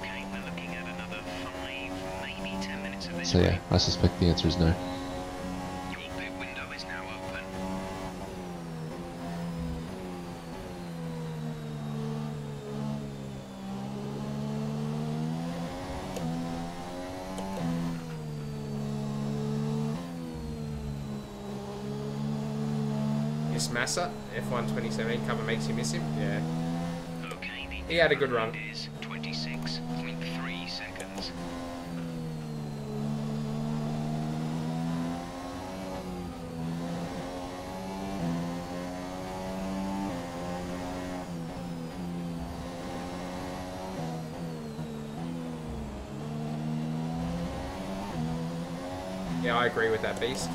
Okay, we're looking at another 5, maybe 10 minutes of this.
So yeah, I suspect the answer is no.
Your pit window is now open.
Miss Massa, F1 2017 cover makes you miss him. Yeah.
Okay,
He had a good run.
is 26.3 seconds.
Yeah, I agree with that beast.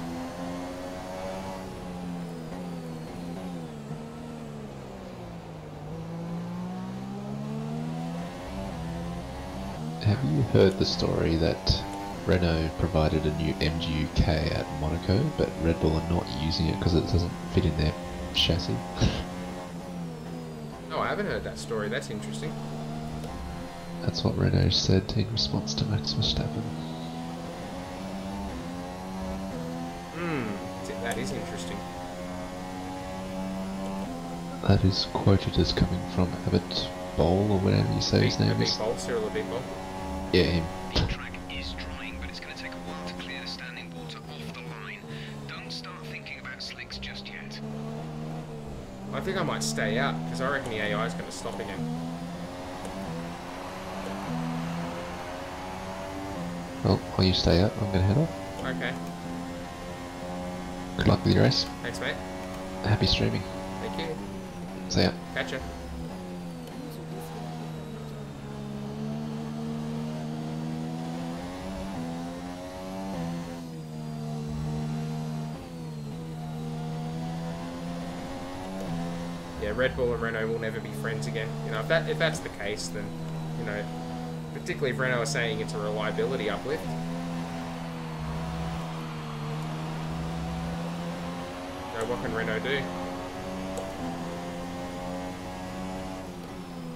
Have you heard the story that Renault provided a new MGU-K at Monaco, but Red Bull are not using it because it doesn't fit in their chassis?
No, I haven't heard that story. That's interesting.
That's what Renault said in response to Max Verstappen.
That is interesting.
That is quoted as coming from Abbott Bowl, or whatever you say his
A
name
big
is.
bolt, Cyril a big bolt.
Yeah, him.
The track is drying, but it's going to take a while to clear the standing water off the line. Don't start thinking about slicks just yet.
I think I might stay out because I reckon the AI is going to stop again.
Well, while you stay out, I'm going to head off.
Okay.
Good luck with your race.
Thanks, mate.
Happy streaming.
Thank you.
See ya.
Catch ya. Yeah, Red Bull and Renault will never be friends again. You know, if that's the case, then, you know, particularly if Renault are saying it's a reliability uplift. So what can Renault do?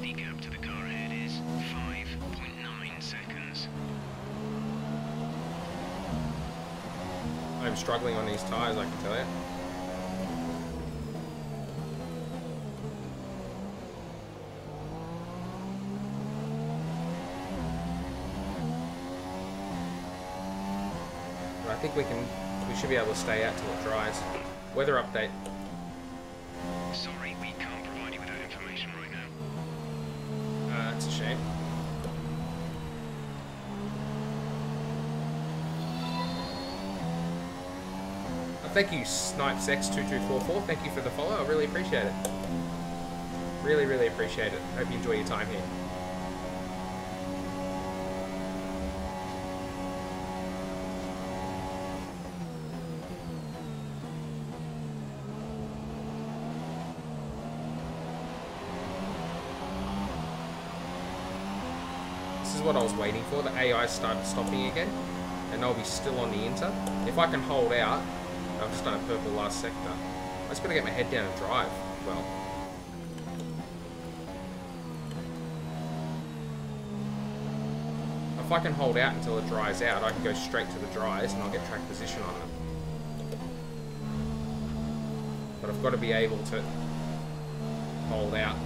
The gap to the car ahead is 5.9 seconds.
I'm struggling on these tyres, I can tell you. But I think we should be able to stay out till it dries. Weather update.
Sorry, we can't provide you with that information right now.
It's a shame. Thank you, SnipesX2244. Thank you for the follow. I really appreciate it. Really, really appreciate it. Hope you enjoy your time here. This is what I was waiting for. The AI started stopping again, and I'll be still on the Inter. If I can hold out, I've just done a purple last sector. I just gotta get my head down and drive. Well, if I can hold out until it dries out, I can go straight to the dries and I'll get track position on them. But I've got to be able to hold out.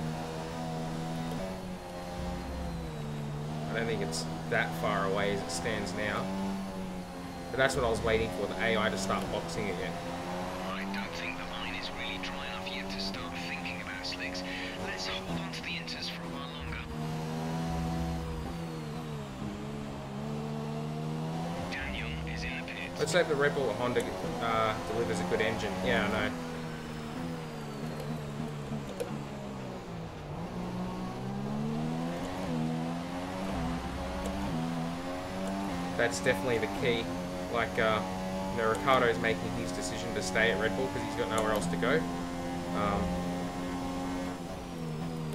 I don't think it's that far away as it stands now. But that's what I was waiting for, the AI to start boxing again.
I don't think the line is really dry enough yet to start thinking about slicks. Let's hold on to the Inters for a while longer. Daniel is in the pit.
Let's hope the Red Bull or Honda delivers a good engine. Yeah, I know. That's definitely the key. Like, you know, Ricciardo's making his decision to stay at Red Bull because he's got nowhere else to go.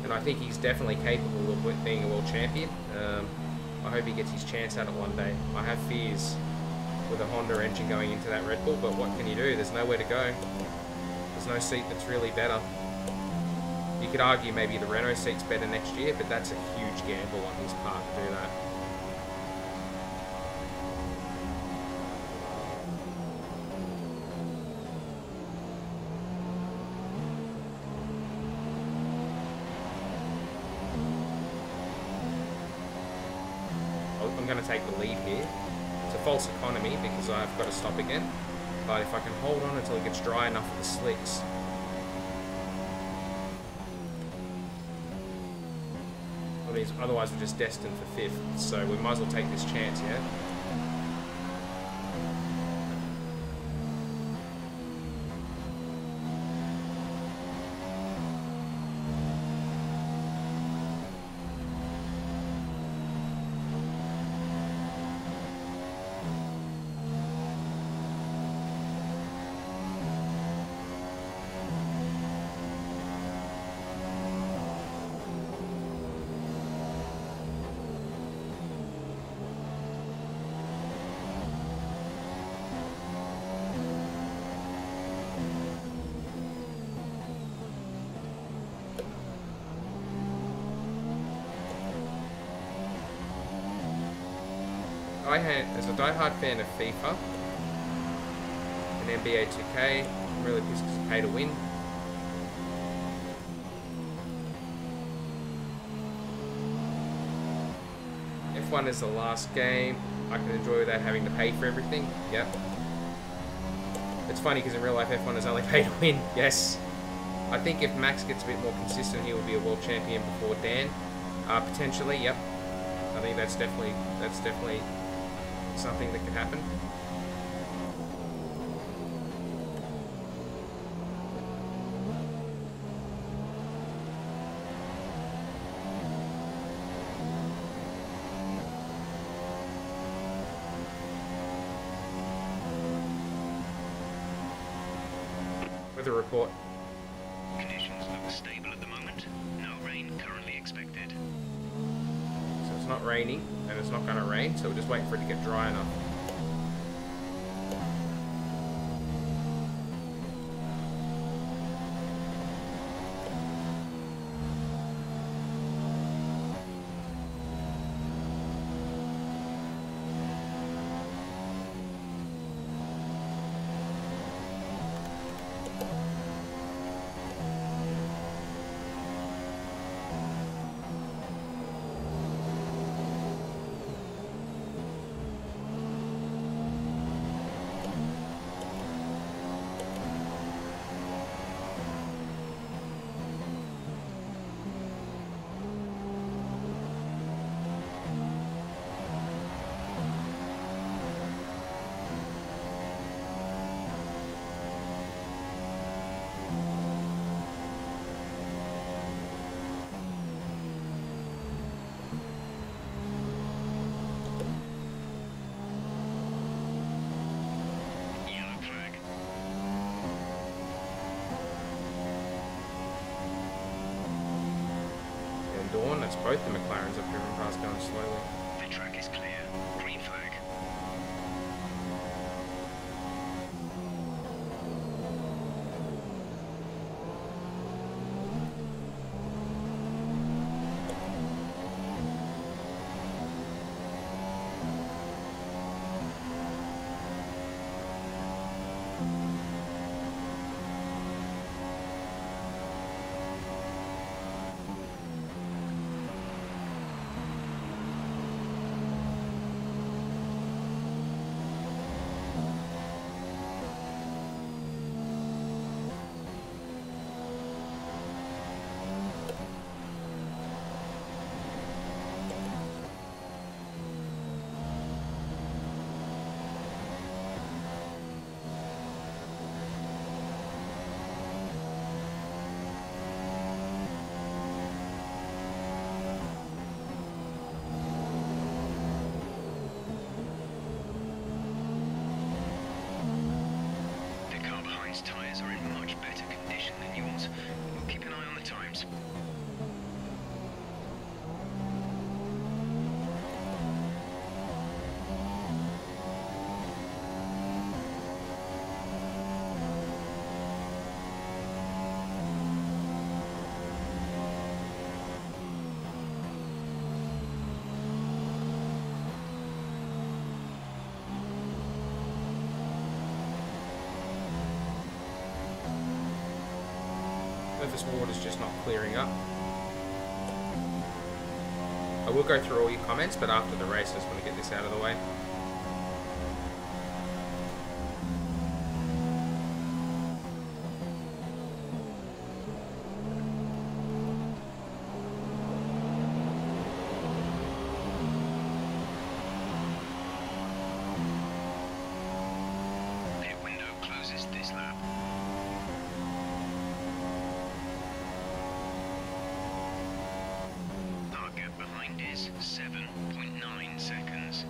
And I think he's definitely capable of being a world champion. I hope he gets his chance at it one day. I have fears with a Honda engine going into that Red Bull, but what can you do? There's nowhere to go. There's no seat that's really better. You could argue maybe the Renault seat's better next year, but that's a huge gamble on his part to do that. I'm going to take the lead here. It's a false economy because I've got to stop again. But if I can hold on until it gets dry enough for the slicks. Otherwise we're just destined for 5th. So we might as well take this chance, yeah? As a diehard fan of FIFA and NBA 2K, I'm really pissed because I pay to win. F1 is the last game I can enjoy without having to pay for everything. Yep. It's funny because in real life F1 is only pay to win. Yes. I think if Max gets a bit more consistent, he will be a world champion before Dan. Potentially, yep. I think that's definitely something that could happen. weather report.
Conditions look stable at the moment. No rain currently expected.
So it's not raining, and it's not going to rain, so we're just waiting for it to get dry enough.
Yellow flag.
And Dawn, that's both the McLarens I've driven past going slowly.
The track is clear. Green flag. The car behind's tyres are in much better condition than yours. We'll keep an eye on the times.
If this water's just not clearing up. I will go through all your comments, but after the race, I just want to get this out of the way.
Pit window closes this lap. Our gap behind is 7.9 seconds.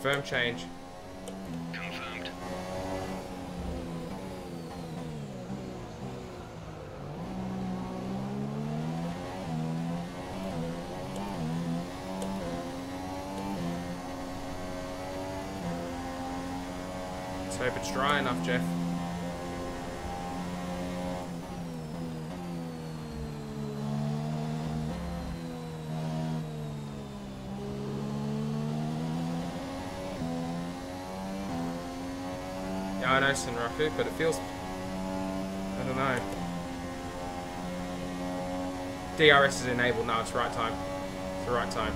Confirm change.
Confirmed.
Let's hope it's dry enough, Jeff. Yeah, I know, Sinraku, but it feels... I don't know. DRS is enabled now, it's the right time. It's the right time.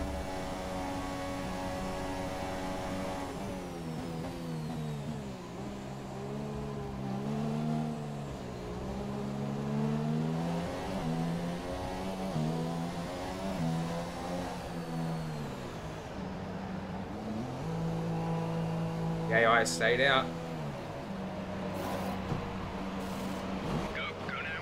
The AI has stayed out.
Go now.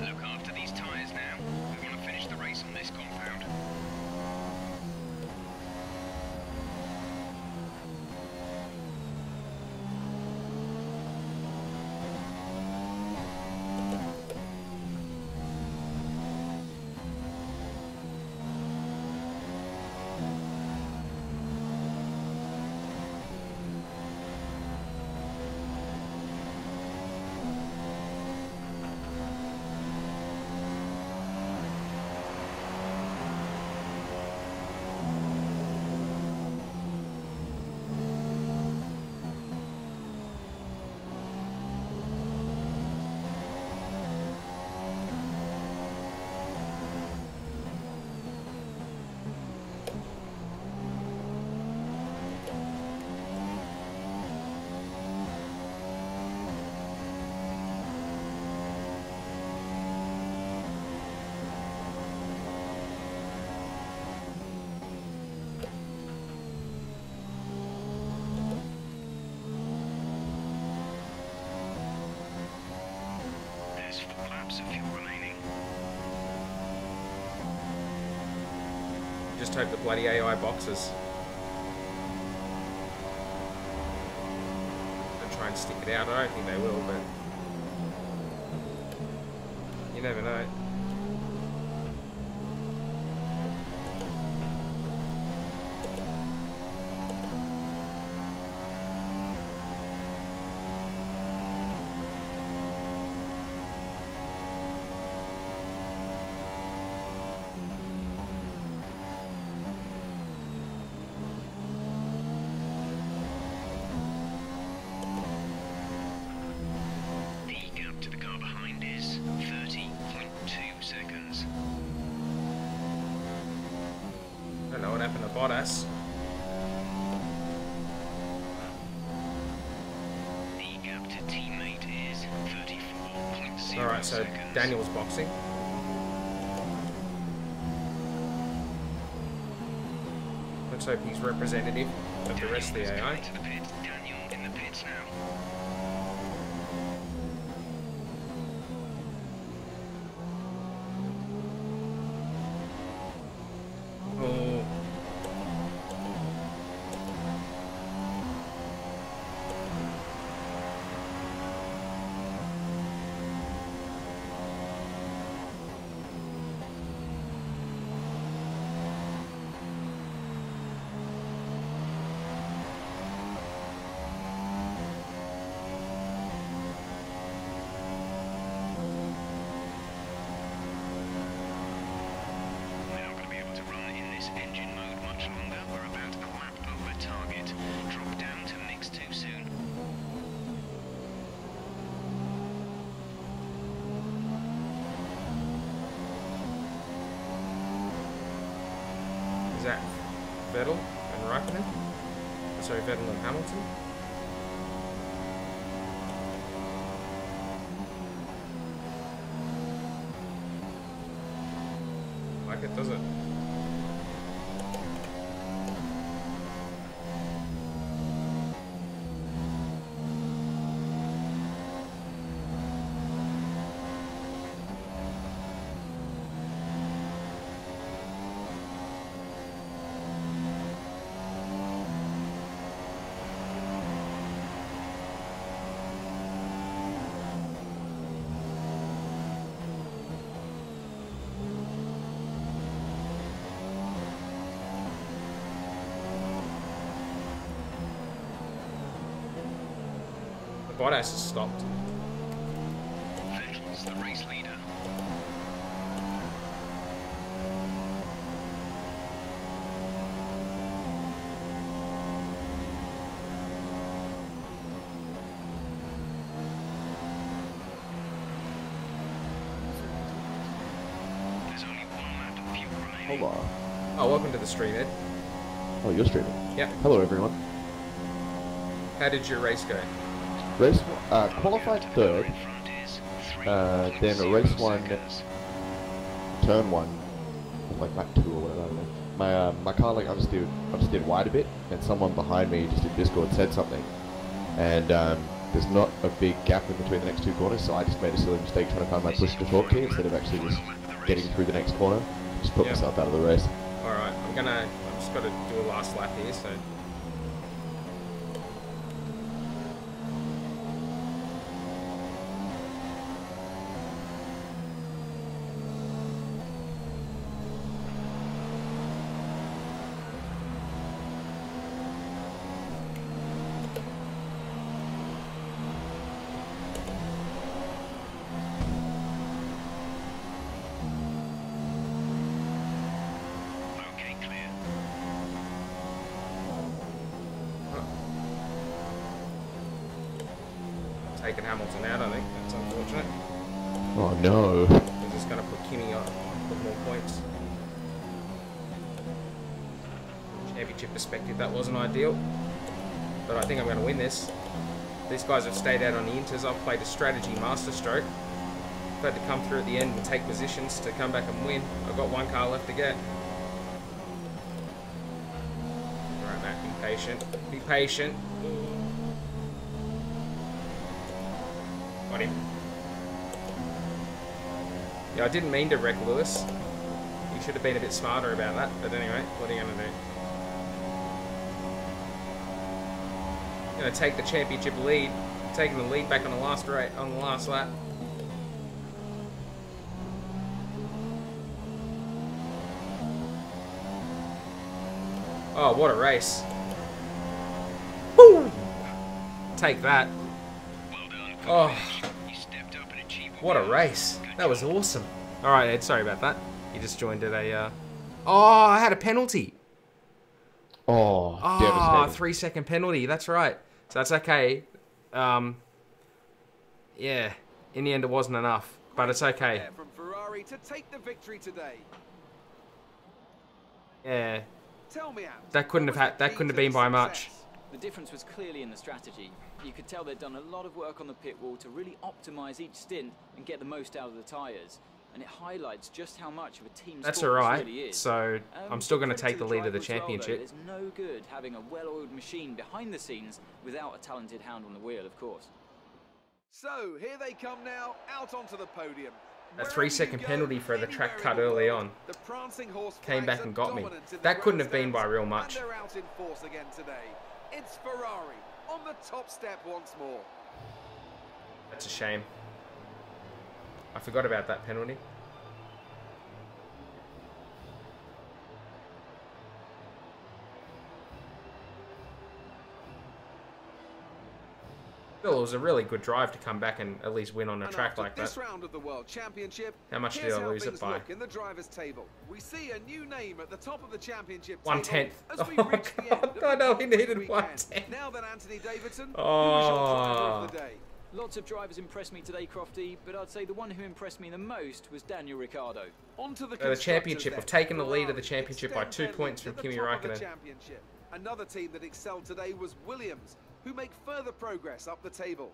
Look after these tyres now. We want to finish the race on this compound. There's 4 laps of fuel remaining.
Just hope the bloody AI boxes. And try and stick it out. I don't think they will, but you never know.
The gap to the car behind is 30.2 seconds.
Don't know what happened to Bottas.
The gap to teammate is 34.0
Alright, so
seconds.
Daniel's boxing. Let's hope he's representative of the rest of the
Daniel is
AI.
coming to the pits. Daniel in the pits now.
Oh.
We're not going to be able to run in this engine mode much longer. We're about a lap over target. Drop down to mix too soon.
Is that Vettel and Raikkonen? Sorry, Vettel and Hamilton? Like it, does it? Bottas has stopped.
Vettel's the race leader. There's only one lap of fuel remaining.
Hold on.
Oh, welcome to the stream, Ed.
Oh, you're streaming.
Yep.
Hello, everyone.
How did your race go?
Race qualified third.
In front is
Then race 1, turn 1, like lap 2 or whatever. I don't know. My car, like I just did wide a bit, and someone behind me just in Discord said something, and there's not a big gap in between the next 2 corners, so I just made a silly mistake trying to find my push to talk key instead of actually just getting through the next corner. Just put
Yep.
myself out of the race.
All right, I'm just got to do a last lap here, so.
okay, clear.
Taking Hamilton out, I think. That's unfortunate.
Oh no.
We're just going to put Kimi on, put more points. Championship perspective, that wasn't ideal. But I think I'm going to win this. These guys have stayed out on the inters. I've played a strategy masterstroke. I've had to come through at the end and take positions to come back and win. I've got 1 car left to get. Alright, Matt, be patient. Be patient. Got him. Yeah, I didn't mean to wreck Lewis. He should have been a bit smarter about that. But anyway, what are you going to do? Going to take the championship lead. Taking the lead back on the last lap. Oh, what a race. Woo! Take that.
Well done.
Oh,
You stepped up and achieved
what a race. That was awesome. Alright, Ed, sorry about that. You just joined at a, Oh, I had a penalty.
Oh,
Oh,
devastating.
3-second penalty. That's right. So that's okay. Yeah, in the end it wasn't enough. But it's okay.
There from Ferrari to take the victory today.
Yeah,
Tell me, Ant,
that couldn't
what
have
was the
that
key
couldn't
to
have been
the
by much.
success?
The difference was clearly in the strategy. You could tell they'd done a lot of work on the pit wall to really optimise each stint and get the most out of the tyres. And it highlights just how much of a team
That's
sport this
alright.
really is.
So I'm still going to
credit
take the
the
lead of the
driver as well, though.
championship.
There's no good having a well-oiled machine behind the scenes without a talented hand on the wheel, of course.
So here they come now, out onto the podium.
A
Wherever
3-second
you go,
penalty for the track
anywhere
cut
in the
early
world,
on.
the prancing horse
Came
flags
back
are
and got me.
dominant in the
That couldn't have been by
grandstands,
real much.
And they're out in force again today. It's Ferrari on the top step once more.
That's a shame. I forgot about that penalty. Still, it was a really good drive to come back and at least win on a
And
track
after
like
this
that.
round of the World Championship,
How much did
here's
I
how
lose it
things
by?
look in the drivers' table. We see a new name at the top of the championship
1/10.
table as we
Oh,
reach the end
God,
of the
I know, he
Grand Prix
needed
weekend.
1/10.
Now then, Anthony Davidson, who
Oh.
is your driver of the day?
Lots of drivers impressed me today, Crofty, but I'd say the one who impressed me the most was Daniel Ricciardo.
On to the
The championship.
constructors
We've
then.
taken the lead of the
Ferrari
championship by
extend
2
their
points
lead
from
to the
Kimi
top of the
Räikkönen.
championship. Another team that excelled today was Williams, who make further progress up the table.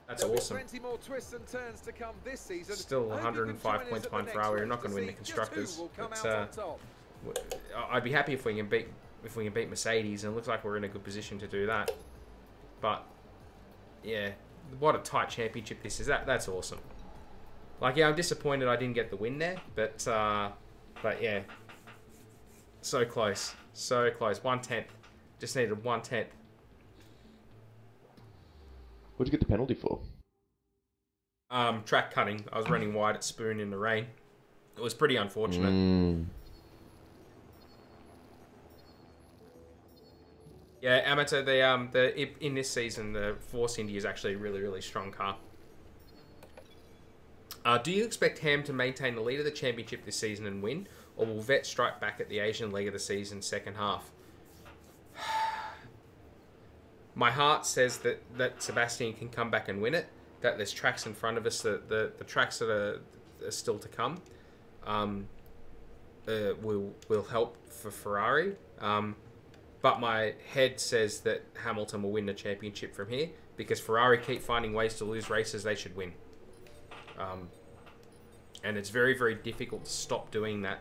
That's
There'll be
awesome.
plenty more twists and turns to come this season.
Still
I hope you can
105
join us
points
at the
behind
next
Ferrari. We're
race
not going to win the
see just who
constructors.
will come
But,
out on top.
I'd be happy if we can beat Mercedes, and it looks like we're in a good position to do that. But yeah, what a tight championship this is. That's awesome. Like, yeah, I'm disappointed I didn't get the win there, but yeah, so close, so close. 1/10, just needed 1/10.
What'd you get the penalty for?
Track cutting. I was running wide at Spoon in the rain. It was pretty unfortunate. Yeah, amateur. In this season, the Force Indy is actually a really, really strong car. Do you expect Ham to maintain the lead of the championship this season and win, or will Vet strike back at the Asian leg of the season second half? My heart says that Sebastian can come back and win it. That there's tracks in front of us. The tracks that are still to come will help for Ferrari. But my head says that Hamilton will win the championship from here because Ferrari keep finding ways to lose races they should win. And it's very, very difficult to stop doing that.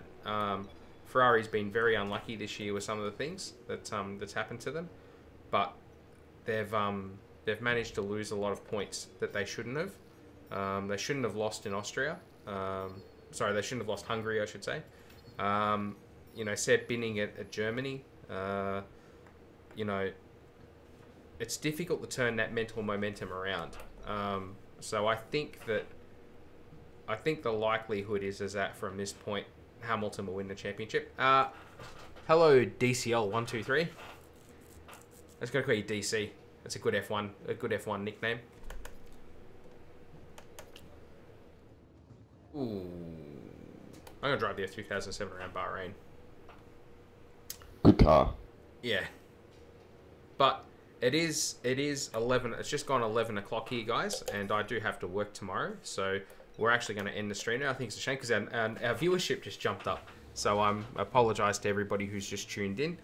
Ferrari's been very unlucky this year with some of the things that's happened to them, but they've managed to lose a lot of points that they shouldn't have. They shouldn't have lost in Austria. Sorry, they shouldn't have lost Hungary, I should say. Seb Binning at Germany. It's difficult to turn that mental momentum around. So I think the likelihood is that from this point, Hamilton will win the championship. Hello, DCL123. Let's go call you DC. That's a good F1 nickname. Ooh, I'm gonna drive the F2007 around Bahrain.
Good car.
Yeah, but it is 11. It's just gone 11 o'clock here, guys, and I do have to work tomorrow, so we're actually going to end the stream now. I think it's a shame because our viewership just jumped up. So I apologise to everybody who's just tuned in.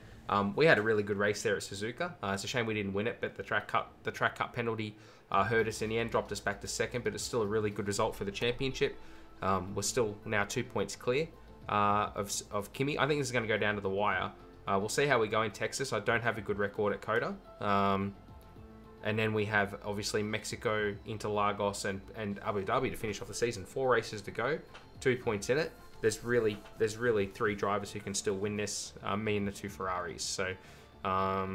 We had a really good race there at Suzuka. It's a shame we didn't win it, but the track cut penalty hurt us in the end, dropped us back to second, but it's still a really good result for the championship. We're still now 2 points clear of Kimi. I think this is going to go down to the wire. We'll see how we go in Texas. I don't have a good record at COTA. And then we have, obviously, Mexico, Interlagos, and Abu Dhabi to finish off the season. 4 races to go, 2 points in it. There's really 3 drivers who can still win this, me and the 2 Ferraris. So, I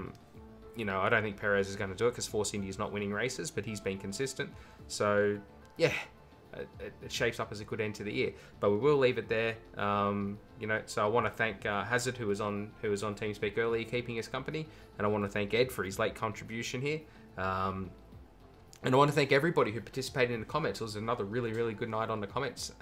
don't think Perez is going to do it because Force India is not winning races, but he's been consistent. So, yeah, it shapes up as a good end to the year. But we will leave it there. So I want to thank Hazard, who was on TeamSpeak earlier, keeping us company, and I want to thank Ed for his late contribution here. And I want to thank everybody who participated in the comments. It was another really, really good night on the comments.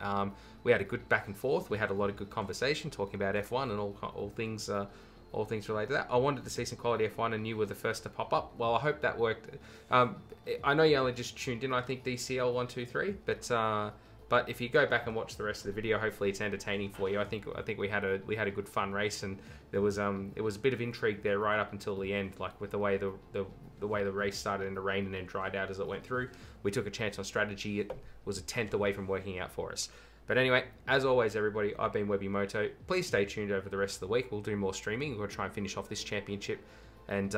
We had a good back and forth. We had a lot of good conversation talking about F1 and all things related to that. I wanted to see some quality F1 and you were the first to pop up. Well, I hope that worked. I know you only just tuned in, I think, DCL123, but if you go back and watch the rest of the video, hopefully it's entertaining for you. I think we had a good fun race, and there was it was a bit of intrigue there right up until the end, like with the way the race started in the rain and then dried out as it went through. We took a chance on strategy. It was a 10th away from working out for us. But anyway, as always, everybody, I've been Webby Moto. Please stay tuned over the rest of the week. We'll do more streaming. We're going to try and finish off this championship and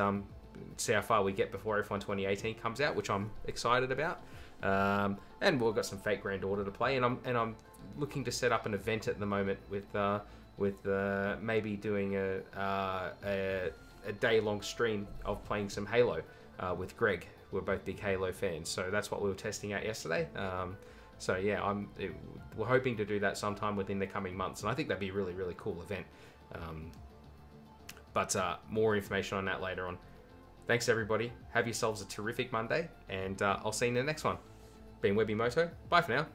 see how far we get before F1 2018 comes out, which I'm excited about. And we've got some fake Grand Order to play, and I'm looking to set up an event at the moment with maybe doing a day-long stream of playing some Halo with Greg. We're both big Halo fans, so that's what we were testing out yesterday. So yeah, we're hoping to do that sometime within the coming months, and I think that'd be a really, really cool event. But more information on that later on. Thanks everybody. Have yourselves a terrific Monday, and I'll see you in the next one. Been Webby Moto. Bye for now.